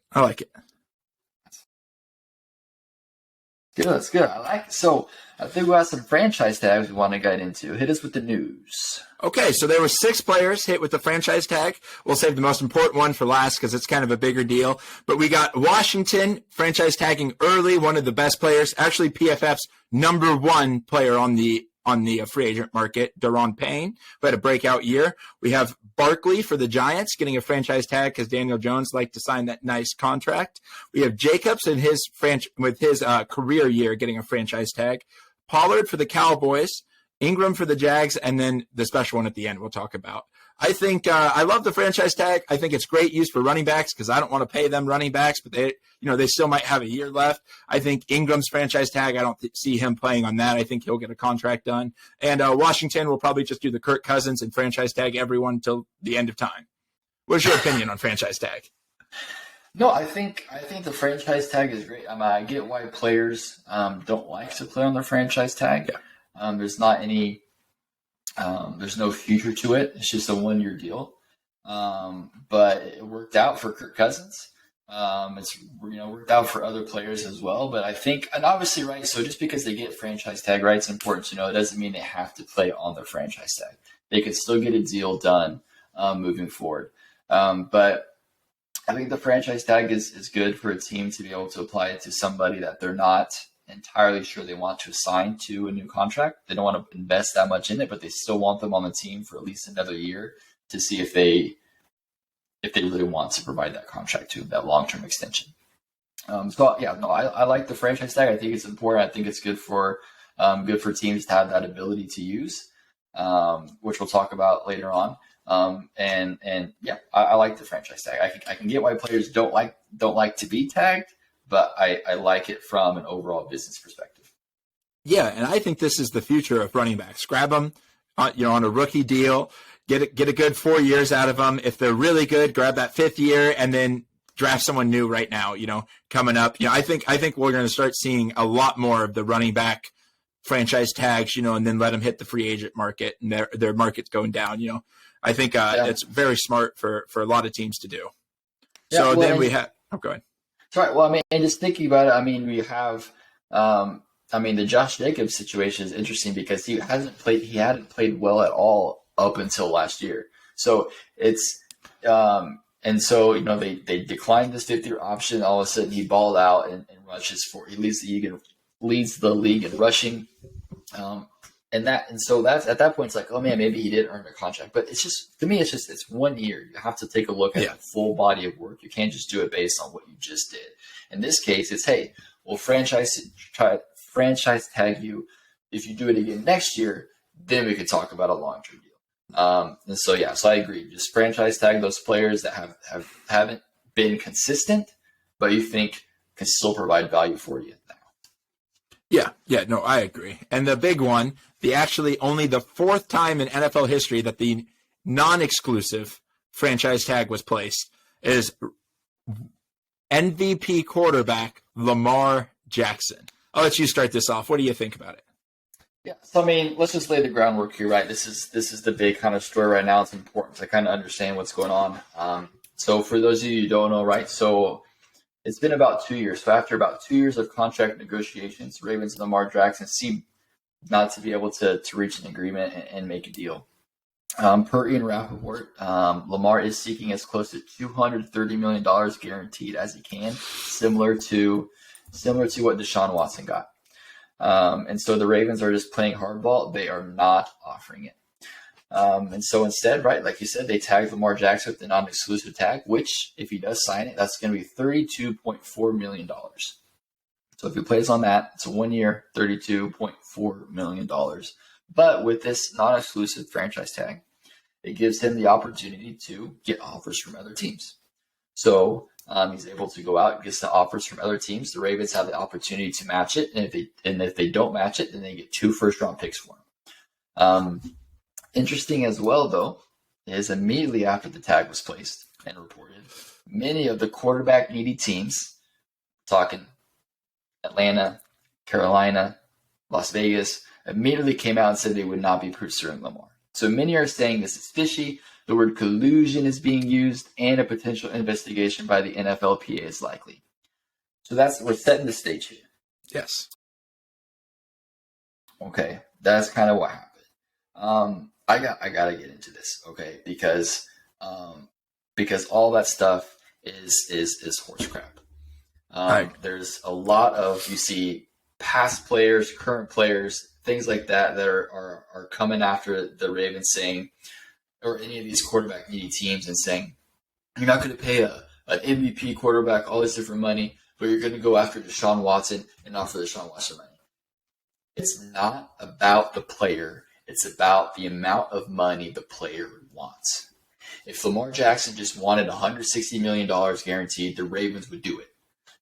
Good, that's good. I like it. So I think we have some franchise tags we want to get into. Hit us with the news. Okay, so there were 6 players hit with the franchise tag. We'll save the most important one for last because it's kind of a bigger deal. But we got Washington franchise tagging early, one of the best players, actually PFF's number 1 player on the free agent market, Daron Payne, who had a breakout year. We have Barkley for the Giants getting a franchise tag because Daniel Jones liked to sign that nice contract. We have Jacobs in his career year getting a franchise tag. Pollard for the Cowboys, Ingram for the Jags, and then the special one at the end we'll talk about. I think I love the franchise tag. I think it's great use for running backs because I don't want to pay them running backs, but they still might have a year left. I think Ingram's franchise tag, I don't see him playing on that. I think he'll get a contract done. And Washington will probably just do the Kirk Cousins and franchise tag everyone until the end of time. What's your opinion on franchise tag? No, I think the franchise tag is great. I get why players don't like to play on their franchise tag. Yeah. There's not any. There's no future to it. It's just a 1-year deal. But it worked out for Kirk Cousins. It's worked out for other players as well. But I think, and obviously, right. So just because they get franchise tag, right, it's important to know it doesn't mean they have to play on their franchise tag. They could still get a deal done moving forward. But I think the franchise tag is good for a team to be able to apply it to somebody that they're not entirely sure they want to assign to a new contract. They don't want to invest that much in it, but they still want them on the team for at least another year to see if they really want to provide that contract to that long-term extension. I like the franchise tag. I think it's important. I think it's good for teams to have that ability to use, which we'll talk about later on. I like the franchise tag. I can get why players don't like to be tagged, but I like it from an overall business perspective. Yeah, and I think this is the future of running backs. Grab them, on a rookie deal. Get a good 4 years out of them. If they're really good, grab that 5th year and then draft someone new right now. Coming up. I think we're going to start seeing a lot more of the running back franchise tags. And then let them hit the free agent market and their market's going down. I think it's very smart for a lot of teams to do. So then we have. Oh, go ahead. Sorry. Well, and just thinking about it, we have. The Josh Jacobs situation is interesting because he hadn't played well at all up until last year. So it's they declined this 5th year option. All of a sudden he balled out and rushes he leads the league in rushing. So that's at that point it's like, oh man, maybe he did earn a contract. But it's just, to me, it's 1 year. You have to take a look at the full body of work. You can't just do it based on what you just did. In this case, it's, hey, we'll franchise tag you. If you do it again next year, then we could talk about a long-term deal. So I agree. Just franchise tag those players that haven't been consistent, but you think can still provide value for you now. Yeah, I agree. And the big one, only the 4th time in NFL history that the non-exclusive franchise tag was placed is MVP quarterback Lamar Jackson. I'll let you start this off. What do you think about it? Yeah, so let's just lay the groundwork here, right? This is the big kind of story right now. It's important to kind of understand what's going on. So for those of you who don't know, right? So it's been about 2 years. So after about 2 years of contract negotiations, Ravens and Lamar Jackson seem not to be able to reach an agreement and make a deal. Per Ian Rappaport, Lamar is seeking as close to $230 million guaranteed as he can, similar to what Deshaun Watson got. And so the Ravens are just playing hardball. They are not offering it. And so instead, right, like you said, they tagged Lamar Jackson with the non-exclusive tag, which if he does sign it, that's going to be $32.4 million. So if he plays on that, it's a 1 year, $32.4 million. But with this non-exclusive franchise tag, it gives him the opportunity to get offers from other teams. So he's able to go out and get the offers from other teams. The Ravens have the opportunity to match it, and if they don't match it, then they get 2 first-round picks for him. Interesting as well, though, is immediately after the tag was placed and reported, many of the quarterback-needy teams, talking Atlanta, Carolina, Las Vegas, immediately came out and said they would not be pursuing Lamar. So many are saying this is fishy. The word collusion is being used, and a potential investigation by the NFLPA is likely. So we're setting the stage here. Yes. Okay, that's kind of what happened. I gotta get into this, okay, because all that stuff is horse crap. There's a lot of, you see past players, current players, things like that are coming after the Ravens saying, or any of these quarterback needy teams, and saying, you're not going to pay an MVP quarterback all this different money, but you're going to go after Deshaun Watson and offer Deshaun Watson money. It's not about the player. It's about the amount of money the player wants. If Lamar Jackson just wanted $160 million guaranteed, the Ravens would do it.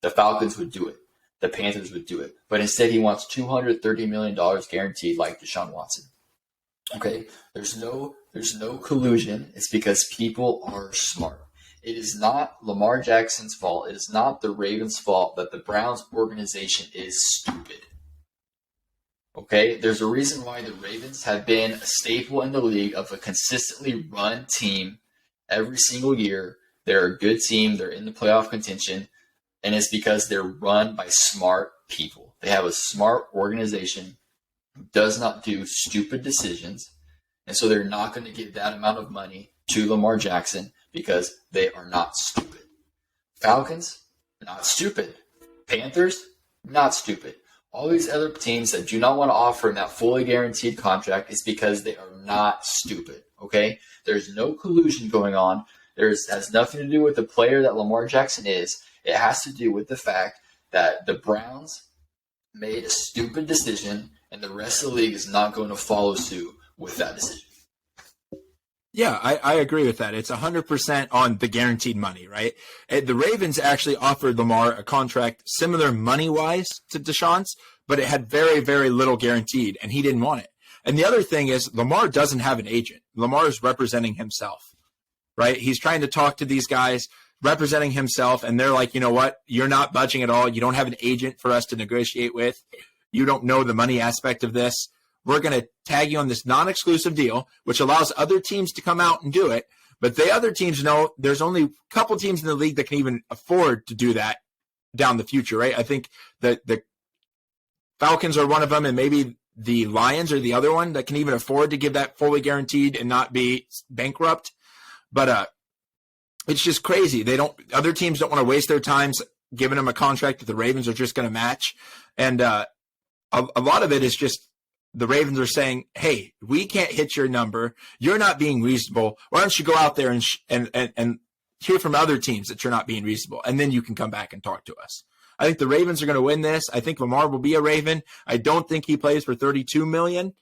The Falcons would do it. The Panthers would do it. But instead, he wants $230 million guaranteed like Deshaun Watson. Okay, there's no collusion. It's because people are smart. It is not Lamar Jackson's fault. It is not the Ravens' fault that the Browns organization is stupid. Okay, there's a reason why the Ravens have been a staple in the league of a consistently run team every single year. They're a good team. They're in the playoff contention. And it's because they're run by smart people. They have a smart organization who does not do stupid decisions. And so they're not going to give that amount of money to Lamar Jackson because they are not stupid. Falcons, not stupid. Panthers, not stupid. All these other teams that do not want to offer him that fully guaranteed contract is because they are not stupid. Okay? There's no collusion going on. Has nothing to do with the player that Lamar Jackson is. It has to do with the fact that the Browns made a stupid decision, and the rest of the league is not going to follow suit with that decision. Yeah, I agree with that. It's 100% on the guaranteed money, right? The Ravens actually offered Lamar a contract similar money-wise to Deshaun's, but it had very, very little guaranteed, and he didn't want it. And the other thing is Lamar doesn't have an agent. Lamar is representing himself, right? He's trying to talk to these guys, representing himself, and they're like, you know what? You're not budging at all. You don't have an agent for us to negotiate with. You don't know the money aspect of this. We're going to tag you on this non-exclusive deal, which allows other teams to come out and do it. But the other teams know there's only a couple teams in the league that can even afford to do that down the future, right? I think that the Falcons are one of them, and maybe the Lions are the other one that can even afford to give that fully guaranteed and not be bankrupt. But it's just crazy. Other teams don't want to waste their time giving them a contract that the Ravens are just going to match. And a lot of it is just the Ravens are saying, hey, we can't hit your number. You're not being reasonable. Why don't you go out there and hear from other teams that you're not being reasonable, and then you can come back and talk to us. I think the Ravens are going to win this. I think Lamar will be a Raven. I don't think he plays for $32 million.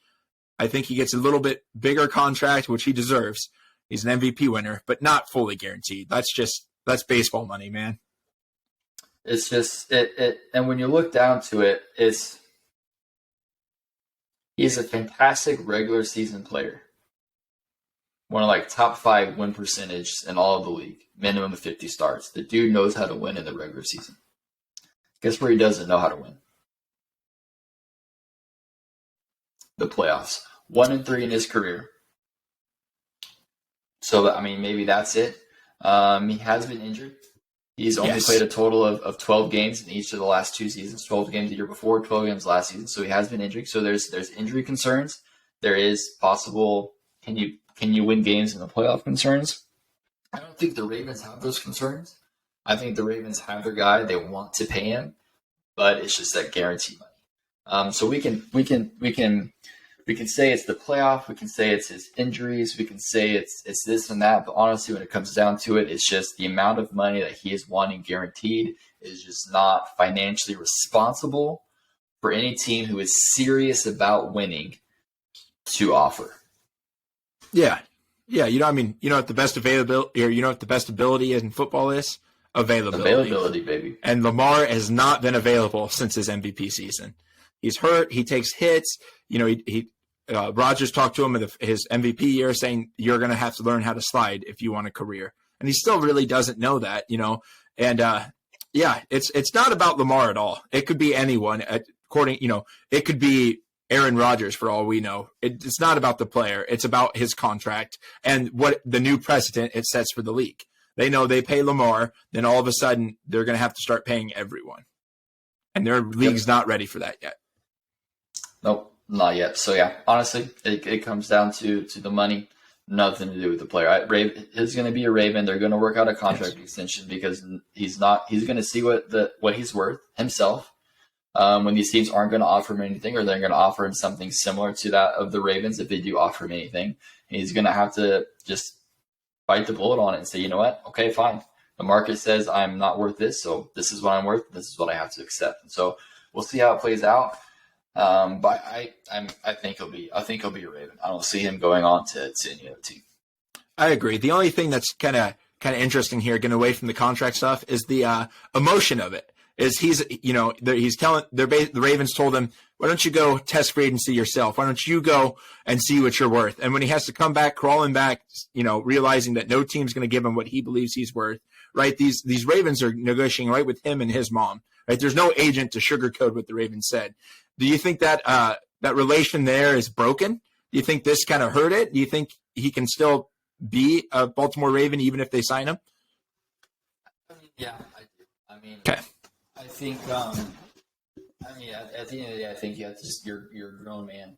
I think he gets a little bit bigger contract, which he deserves. He's an MVP winner, but not fully guaranteed. That's baseball money, man. It's just and when you look down to it, he's a fantastic regular season player. One of top 5 win percentage in all of the league. Minimum of 50 starts. The dude knows how to win in the regular season. Guess where he doesn't know how to win? The playoffs. 1-3 in his career. So, maybe that's it. He has been injured. He's only played a total of 12 games in each of the last 2 seasons. 12 games the year before, 12 games last season. So he has been injured. So there's injury concerns. There is possible can you win games in the playoff concerns. I don't think the Ravens have those concerns. I think the Ravens have their guy. They want to pay him, but it's just that guarantee money. So we can say it's the playoff. We can say it's his injuries. We can say it's this and that. But honestly, when it comes down to it, it's just the amount of money that he is wanting guaranteed is just not financially responsible for any team who is serious about winning to offer. Yeah. You know what the best availability, or you know what the best ability in football is? Availability, baby. And Lamar has not been available since his MVP season. He's hurt. He takes hits. Rodgers talked to him in his MVP year saying, you're going to have to learn how to slide if you want a career. And he still really doesn't know that, And, it's not about Lamar at all. It could be anyone. It could be Aaron Rodgers for all we know. It's not about the player. It's about his contract and what the new precedent it sets for the league. They know they pay Lamar, then all of a sudden they're going to have to start paying everyone. And their league's not ready for that yet. Nope, not yet. So yeah, honestly, it comes down to the money, nothing to do with the player. He's going to be a Raven. They're going to work out a contract extension because he's going to see what he's worth himself. When these teams aren't going to offer him anything, or they're going to offer him something similar to that of the Ravens, if they do offer him anything, he's going to have to just bite the bullet on it and say, you know what? Okay, fine. The market says I'm not worth this, so this is what I'm worth. This is what I have to accept. And so we'll see how it plays out. But I think he'll be a Raven. I don't see him going on to any other team. I agree. The only thing that's kind of interesting here, getting away from the contract stuff, is the emotion of it. The Ravens told him, why don't you go test free agency yourself? Why don't you go and see what you're worth? And when he has to come back, crawling back, realizing that no team's going to give him what he believes he's worth, right? These Ravens are negotiating right with him and his mom, right? There's no agent to sugarcoat what the Ravens said. Do you think that that relation there is broken? Do you think this kind of hurt it? Do you think he can still be a Baltimore Raven even if they sign him? Yeah, I do. Okay. I think, at the end of the day, I think you have to you're a grown man.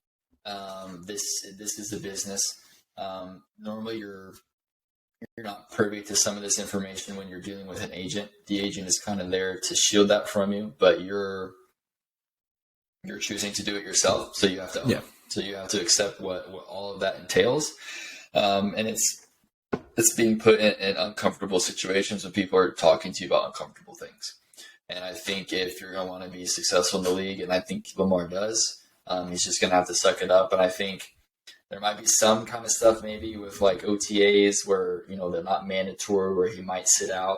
This is a business. Normally, you're not privy to some of this information when you're dealing with an agent. The agent is kind of there to shield that from you, but you're choosing to do it yourself, so you have to own it. So you have to accept what all of that entails, and it's being put in uncomfortable situations when people are talking to you about uncomfortable things. And I think if you're going to want to be successful in the league, and I think Lamar does, he's just going to have to suck it up. And I think there might be some kind of stuff maybe with like OTAs where, they're not mandatory, where he might sit out.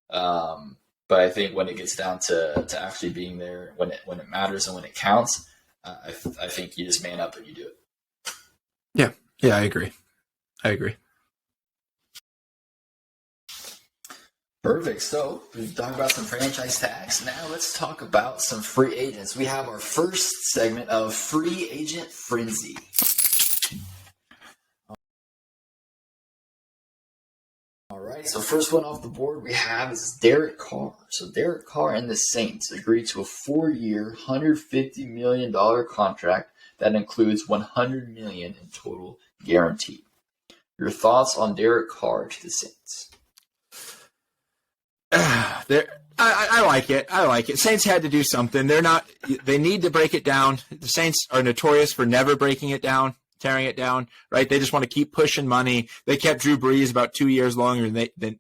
But I think when it gets down to actually being there, when it matters and when it counts, I think you just man up and you do it. Yeah, I agree. Perfect. So we've talked about some franchise tags. Now let's talk about some free agents. We have our first segment of Free Agent Frenzy. All right. So first one off the board we have is Derek Carr. So Derek Carr and the Saints agreed to a 4-year, $150 million contract that includes $100 million in total guaranteed. Your thoughts on Derek Carr to the Saints? I like it. Saints had to do something. They need to break it down. The Saints are notorious for never breaking it down, tearing it down, right? They just want to keep pushing money. They kept Drew Brees about 2 years longer than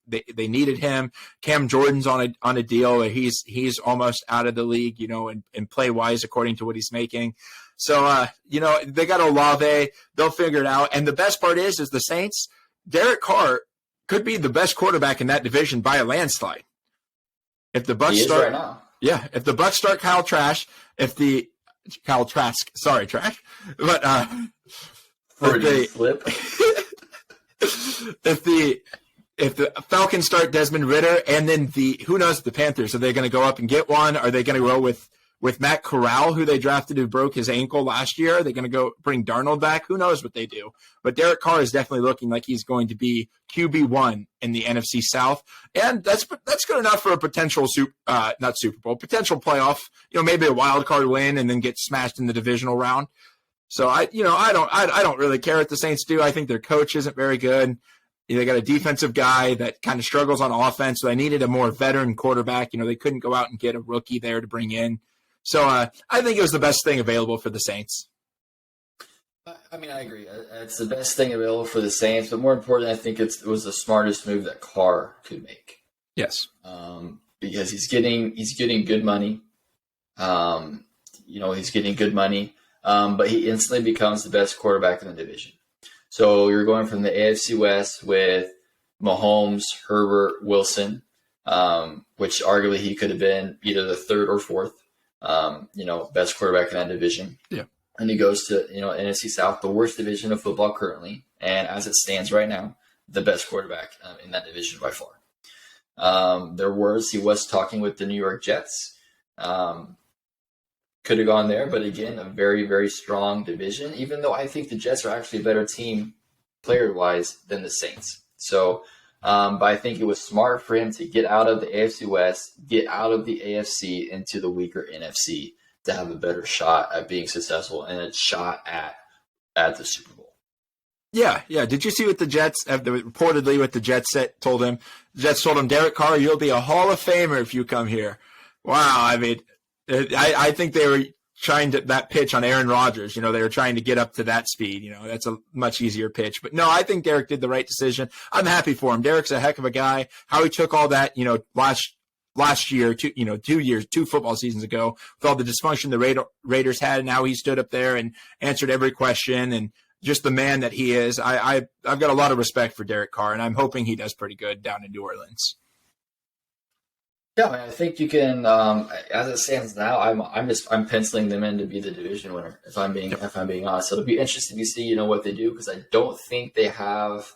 they needed him. Cam Jordan's on a deal where he's almost out of the league, and play wise according to what he's making. So they got Olave. They'll figure it out. And the best part is the Saints, Derek Carr could be the best quarterback in that division by a landslide. If the Bucs start, right now. Yeah, if the Bucs start Kyle Trask, but if the Falcons start Desmond Ridder, and then who knows, the Panthers, are they going to go up and get one? Are they going to go with Matt Corral, who they drafted, who broke his ankle last year? Are they going to go bring Darnold back? Who knows what they do? But Derek Carr is definitely looking like he's going to be QB1 in the NFC South, and that's good enough for a potential not Super Bowl, potential playoff. Maybe a wild card win and then get smashed in the divisional round. So I don't really care what the Saints do. I think their coach isn't very good. They got a defensive guy that kind of struggles on offense, so they needed a more veteran quarterback. They couldn't go out and get a rookie there to bring in. So I think it was the best thing available for the Saints. I mean, I agree. It's the best thing available for the Saints, but more important, I think it was the smartest move that Carr could make. Yes. Because he's getting good money. He's getting good money, but he instantly becomes the best quarterback in the division. So you're going from the AFC West with Mahomes, Herbert, Wilson, which arguably he could have been either the third or fourth. Best quarterback in that division. Yeah. And he goes to, NFC South, the worst division of football currently. And as it stands right now, the best quarterback in that division by far. He was talking with the New York Jets. Could have gone there, but again, a very, very strong division, even though I think the Jets are actually a better team player-wise than the Saints. So, but I think it was smart for him to get out of the AFC West, get out of the AFC into the weaker NFC to have a better shot at being successful and a shot at the Super Bowl. Yeah. Did you see what the Jets reportedly what the Jets told him? The Jets told him, Derek Carr, you'll be a Hall of Famer if you come here. Wow. I mean, I think they were trying that pitch on Aaron Rodgers. They were trying to get up to that speed. That's a much easier pitch. But no, I think Derek did the right decision. I'm happy for him. Derek's a heck of a guy. How he took all that, last year, 2 football seasons ago, with all the dysfunction the Raiders had, and now he stood up there and answered every question, and just the man that he is. I've got a lot of respect for Derek Carr, and I'm hoping he does pretty good down in New Orleans. Yeah, I think you can. As it stands now, I'm penciling them in to be the division winner. If I'm being honest, so it'll be interesting to see what they do, because I don't think they have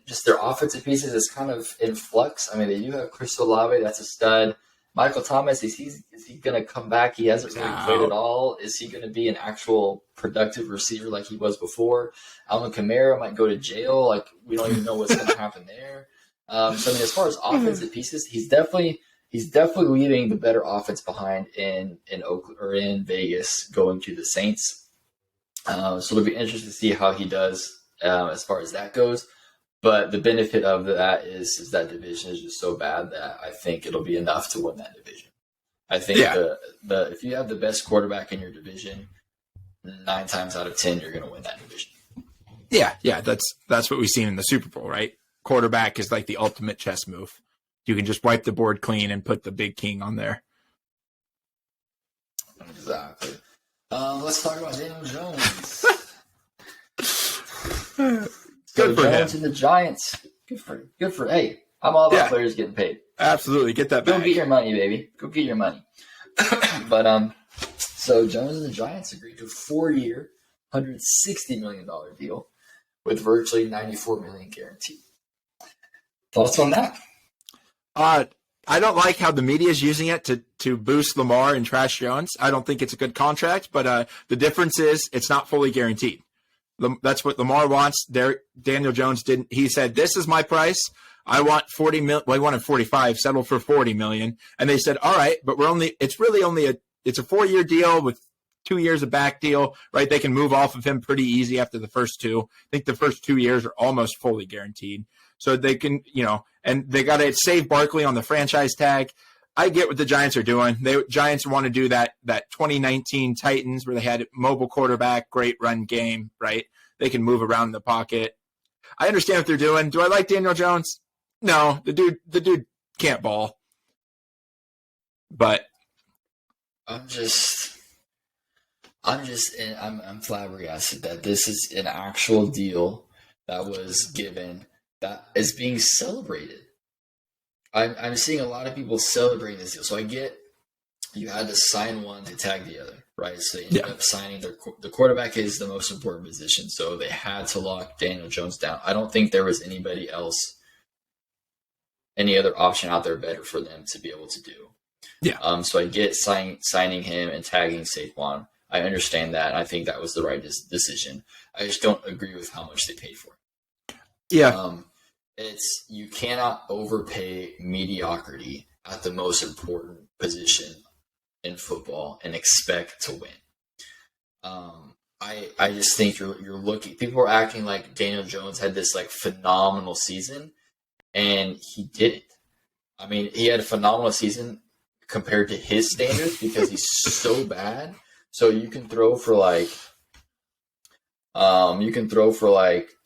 just their offensive pieces is kind of in flux. I mean, they do have Chris Olave, that's a stud. Michael Thomas, is he going to come back? He hasn't really played at all. Is he going to be an actual productive receiver like he was before? Alvin Kamara might go to jail. Like, we don't even know what's going to happen there. So I mean, as far as offensive pieces, he's definitely leaving the better offense behind in Oakland or in Vegas, going to the Saints. So it'll be interesting to see how he does as far as that goes. But the benefit of that is that division is just so bad that I think it'll be enough to win that division. I think the if you have the best quarterback in your division, 9 times out of 10 you're going to win that division. Yeah, that's what we've seen in the Super Bowl, right? Quarterback is like the ultimate chess move. You can just wipe the board clean and put the big king on there. Exactly. Let's talk about Daniel Jones. Good for Jones him. And the Giants. Good for. Hey, I'm all about players getting paid. Absolutely, get that Go back. get your money, baby. Go get your money. But so Jones and the Giants agreed to a 4-year, $160 million deal with virtually $94 million guaranteed. Thoughts on that? I don't like how the media is using it to boost Lamar and trash Jones. I don't think it's a good contract, but the difference is it's not fully guaranteed. That's what Lamar wants. Daniel Jones didn't. He said, "This is my price. I want 40 million." Well, he wanted 45, settled for 40 million, and they said, "All right, but it's a 4-year deal with 2 years of back deal, right? They can move off of him pretty easy after the first 2. I think the first 2 years are almost fully guaranteed, so they can, and they got to save Barkley on the franchise tag." I get what the Giants are doing. Giants want to do that 2019 Titans where they had mobile quarterback, great run game, right? They can move around in the pocket. I understand what they're doing. Do I like Daniel Jones? No, the dude can't ball. But I'm flabbergasted that this is an actual deal that was given that is being celebrated. I'm seeing a lot of people celebrating this deal. So I get you had to sign one to tag the other, right? So they ended up signing the quarterback is the most important position. So they had to lock Daniel Jones down. I don't think there was any other option out there better for them to be able to do. Yeah. So I get signing him and tagging Saquon. I understand that. I think that was the right decision. I just don't agree with how much they paid for it. Yeah. You cannot overpay mediocrity at the most important position in football and expect to win. I just think you're looking. People are acting like Daniel Jones had this like phenomenal season, and he didn't. I mean, he had a phenomenal season compared to his standards because he's so bad. So you can throw for like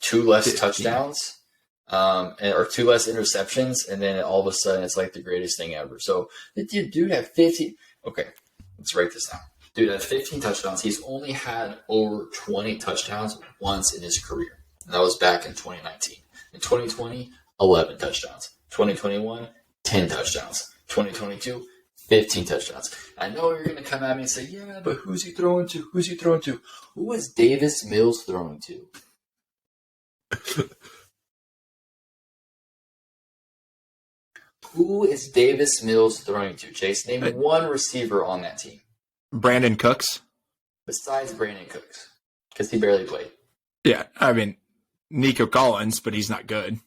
2 less touchdowns. Or 2 less interceptions, and then all of a sudden it's like the greatest thing ever. So the dude had 15. Okay, let's write this down. Dude had 15 touchdowns. He's only had over 20 touchdowns once in his career. And that was back in 2019. In 2020, 11 touchdowns. 2021, 10 touchdowns. 2022, 15 touchdowns. I know you're going to come at me and say, yeah, but who's he throwing to? Who is Davis Mills throwing to? Who is Davis Mills throwing to, Chase? Name one receiver on that team. Brandon Cooks. Besides Brandon Cooks, because he barely played. Yeah, I mean, Nico Collins, but he's not good.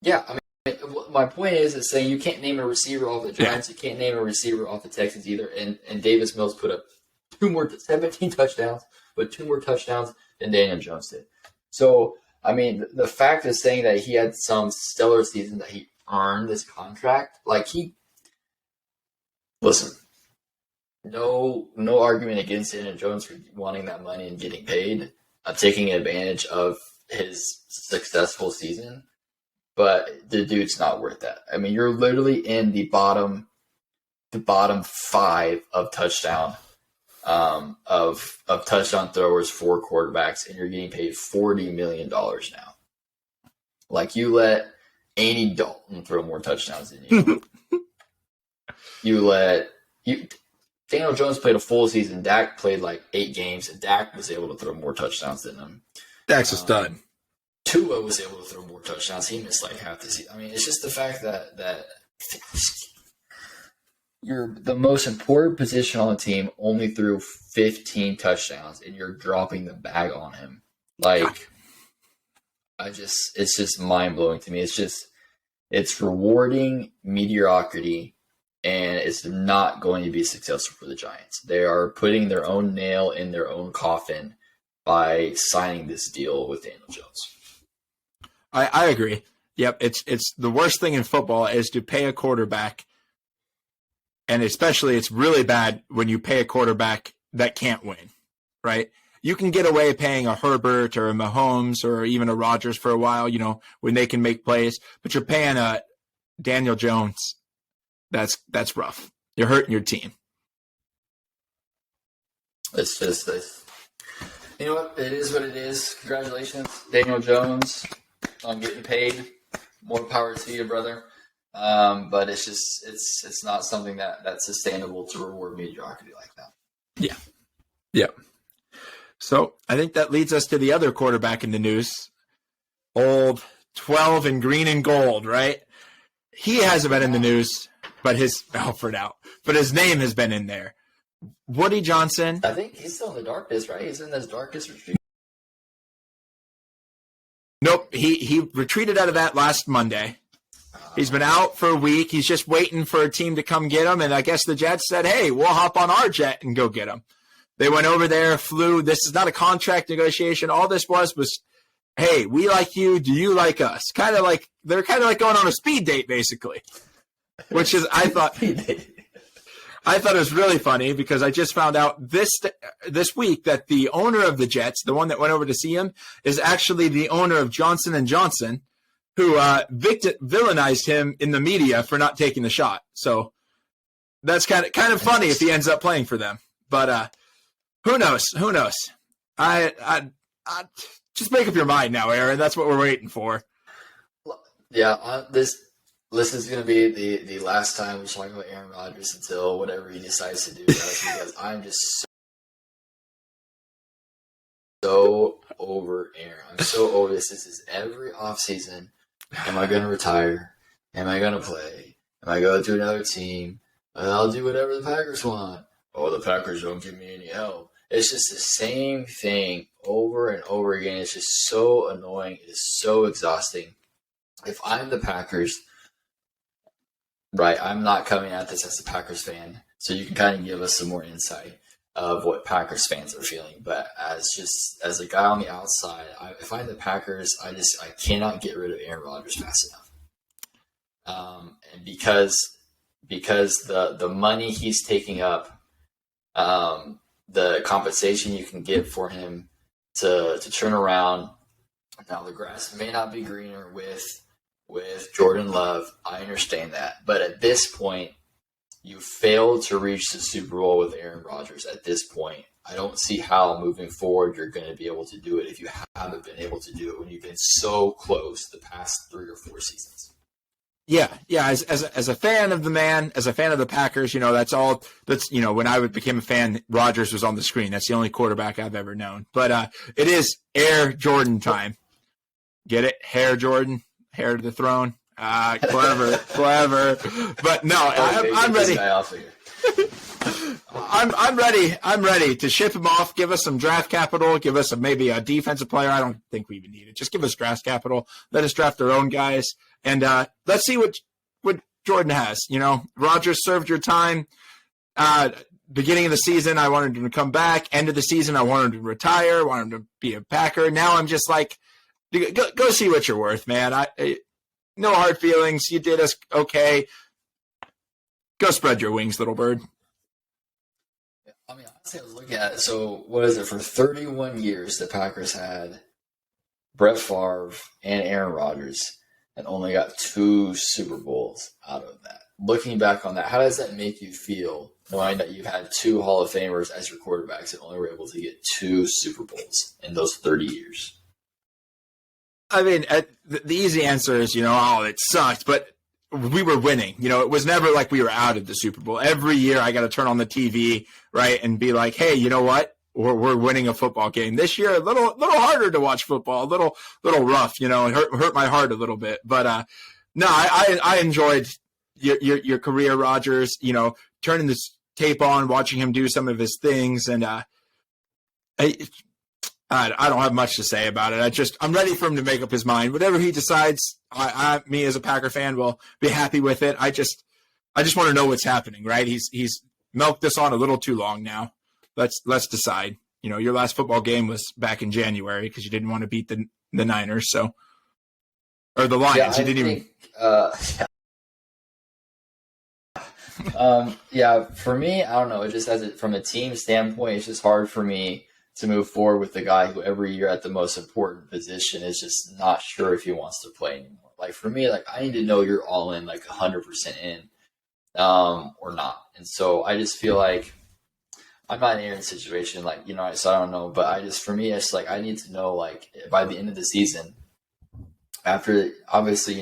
Yeah, I mean, my point is saying you can't name a receiver off the Giants. Yeah. You can't name a receiver off the Texans either. And Davis Mills put up 17 touchdowns, but 2 more touchdowns than Daniel Jones did. So, I mean, the fact of saying that he had some stellar season that he earned this contract, listen, no argument against Daniel Jones for wanting that money and getting paid, taking advantage of his successful season, but the dude's not worth that. I mean, you're literally in the bottom 5 of touchdown of touchdown throwers for quarterbacks, and you're getting paid $40 million now. Like, you let Andy Dalton throw more touchdowns than you. Daniel Jones played a full season. Dak played like 8 games, and Dak was able to throw more touchdowns than him. Dak's a stud. Tua was able to throw more touchdowns. He missed like half the season. I mean, it's just the fact that you're the most important position on the team only threw 15 touchdowns, and you're dropping the bag on him. Like, it's just mind-blowing to me. It's rewarding mediocrity, and it's not going to be successful for the Giants. They are putting their own nail in their own coffin by signing this deal with Daniel Jones. I agree. Yep, it's the worst thing in football is to pay a quarterback, and especially it's really bad when you pay a quarterback that can't win, right? You can get away paying a Herbert or a Mahomes or even a Rodgers for a while, when they can make plays, but you're paying a Daniel Jones. That's rough. You're hurting your team. It's just this. You know what? It is what it is. Congratulations, Daniel Jones, on getting paid. More power to you, brother. But it's just it's not something that's sustainable to reward mediocrity like that. Yeah. Yep. So I think that leads us to the other quarterback in the news. Old 12 in green and gold, right? He hasn't been in the news, but his name has been in there. Woody Johnson. I think he's still in the darkness, right? He's in this darkest retreat. Nope, he retreated out of that last Monday. He's been out for a week. He's just waiting for a team to come get him, and I guess the Jets said, hey, we'll hop on our jet and go get him. They went over there, flew. This is not a contract negotiation. All this was, hey, we like you. Do you like us? They're kind of like going on a speed date, basically, which is, I thought it was really funny because I just found out this week that the owner of the Jets, the one that went over to see him, is actually the owner of Johnson & Johnson, who villainized him in the media for not taking the shot. So that's kind of funny if he ends up playing for them. But who knows? Who knows? I just make up your mind now, Aaron. That's what we're waiting for. Yeah, this is going to be the last time we talk about Aaron Rodgers until whatever he decides to do. Because I'm just so over Aaron. I'm so over this. This is every offseason. Am I going to retire? Am I going to play? Am I going to another team? I'll do whatever the Packers want. Oh, the Packers don't give me any help. It's just the same thing over and over again. It's just so annoying. It is so exhausting. If I'm the Packers, right, I'm not coming at this as a Packers fan, so you can kind of give us some more insight of what Packers fans are feeling. But as a guy on the outside, if I'm the Packers, I cannot get rid of Aaron Rodgers fast enough. And because the money he's taking up, the compensation you can get for him to turn around. Now the grass may not be greener with Jordan Love. I understand that, but at this point, you failed to reach the Super Bowl with Aaron Rodgers. At this point, I don't see how moving forward you're going to be able to do it if you haven't been able to do it when you've been so close the past 3 or 4 seasons. Yeah. As a fan of the man, as a fan of the Packers, that's when I became a fan, Rodgers was on the screen. That's the only quarterback I've ever known. But it is Air Jordan time. Get it? Hair Jordan, hair to the throne. Clever. But no, I'm ready. I'm ready to ship him off. Give us some draft capital. Give us maybe a defensive player. I don't think we even need it. Just give us draft capital. Let us draft our own guys, and let's see what Jordan has. Rodgers served your time. Beginning of the season, I wanted him to come back. End of the season, I wanted him to retire. Wanted him to be a Packer. Now I'm just like, go see what you're worth, man. No hard feelings. You did us okay. Go spread your wings, little bird. I mean, honestly, I was looking at it. So, what is it? For 31 years, the Packers had Brett Favre and Aaron Rodgers and only got 2 Super Bowls out of that. Looking back on that, how does that make you feel knowing that you've had 2 Hall of Famers as your quarterbacks and only were able to get 2 Super Bowls in those 30 years? I mean, the easy answer is, it sucked, but we were winning. It was never like we were out of the Super Bowl. Every year I got to turn on the TV, right, and be like, hey, you know what? We're winning a football game. This year, a little harder to watch football, a little rough, it hurt my heart a little bit. But no, I enjoyed your career, Rodgers, turning this tape on, watching him do some of his things, and I don't have much to say about it. I'm ready for him to make up his mind. Whatever he decides, me as a Packer fan will be happy with it. I just want to know what's happening, right? He's milked this on a little too long now. Let's decide. Your last football game was back in January because you didn't want to beat the Niners. So Or the Lions. Yeah, You didn't think, even. yeah, for me, I don't know. It just from a team standpoint, it's just hard for me to move forward with the guy who every year at the most important position is just not sure if he wants to play anymore. Like for me, like I need to know you're all in, like 100% in, or not. And so I just feel like I'm not in Aaron's situation, like, so I don't know, but for me, it's like, I need to know, like, by the end of the season, after, obviously,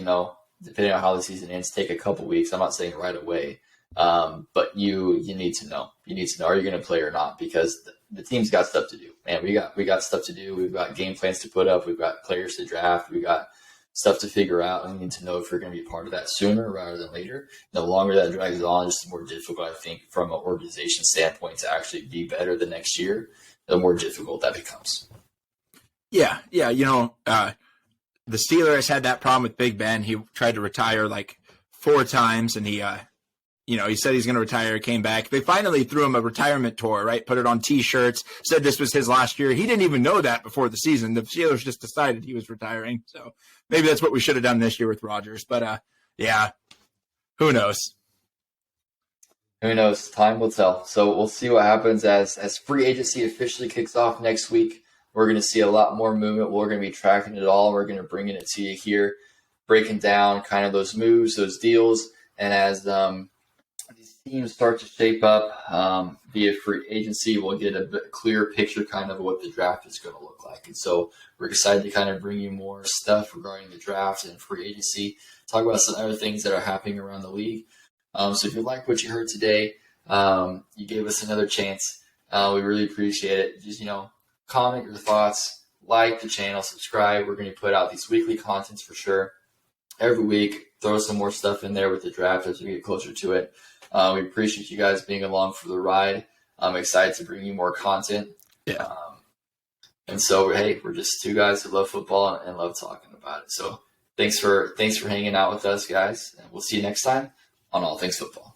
depending on how the season ends, take a couple weeks. I'm not saying right away, but you need to know. You need to know, are you going to play or not? Because the team's got stuff to do. Man, we got stuff to do. We've got game plans to put up. We've got players to draft. We got stuff to figure out. We need to know if we're going to be part of that sooner rather than later. The longer that drags on, just the more difficult, I think, from an organization standpoint to actually be better the next year, the more difficult that becomes. Yeah. The Steelers had that problem with Big Ben. He tried to retire like 4 times, and he said he's going to retire, came back. They finally threw him a retirement tour, right? Put it on T-shirts, said this was his last year. He didn't even know that before the season. The Steelers just decided he was retiring. So maybe that's what we should have done this year with Rodgers. But, yeah, who knows? Who knows? Time will tell. So we'll see what happens as free agency officially kicks off next week. We're going to see a lot more movement. We're going to be tracking it all. We're going to bring it to you here, breaking down kind of those moves, those deals. And as these teams start to shape up via free agency, we'll get a bit clearer picture kind of what the draft is going to look like. And so we're excited to kind of bring you more stuff regarding the draft and free agency, talk about some other things that are happening around the league. So if you like what you heard today, you gave us another chance. We really appreciate it. Just, comment your thoughts, like the channel, subscribe. We're going to put out these weekly contents for sure. Every week, throw some more stuff in there with the draft as we get closer to it. We appreciate you guys being along for the ride. I'm excited to bring you more content. Yeah. And so, hey, we're just 2 guys who love football and love talking about it. So thanks for hanging out with us, guys. And we'll see you next time on All Things Football.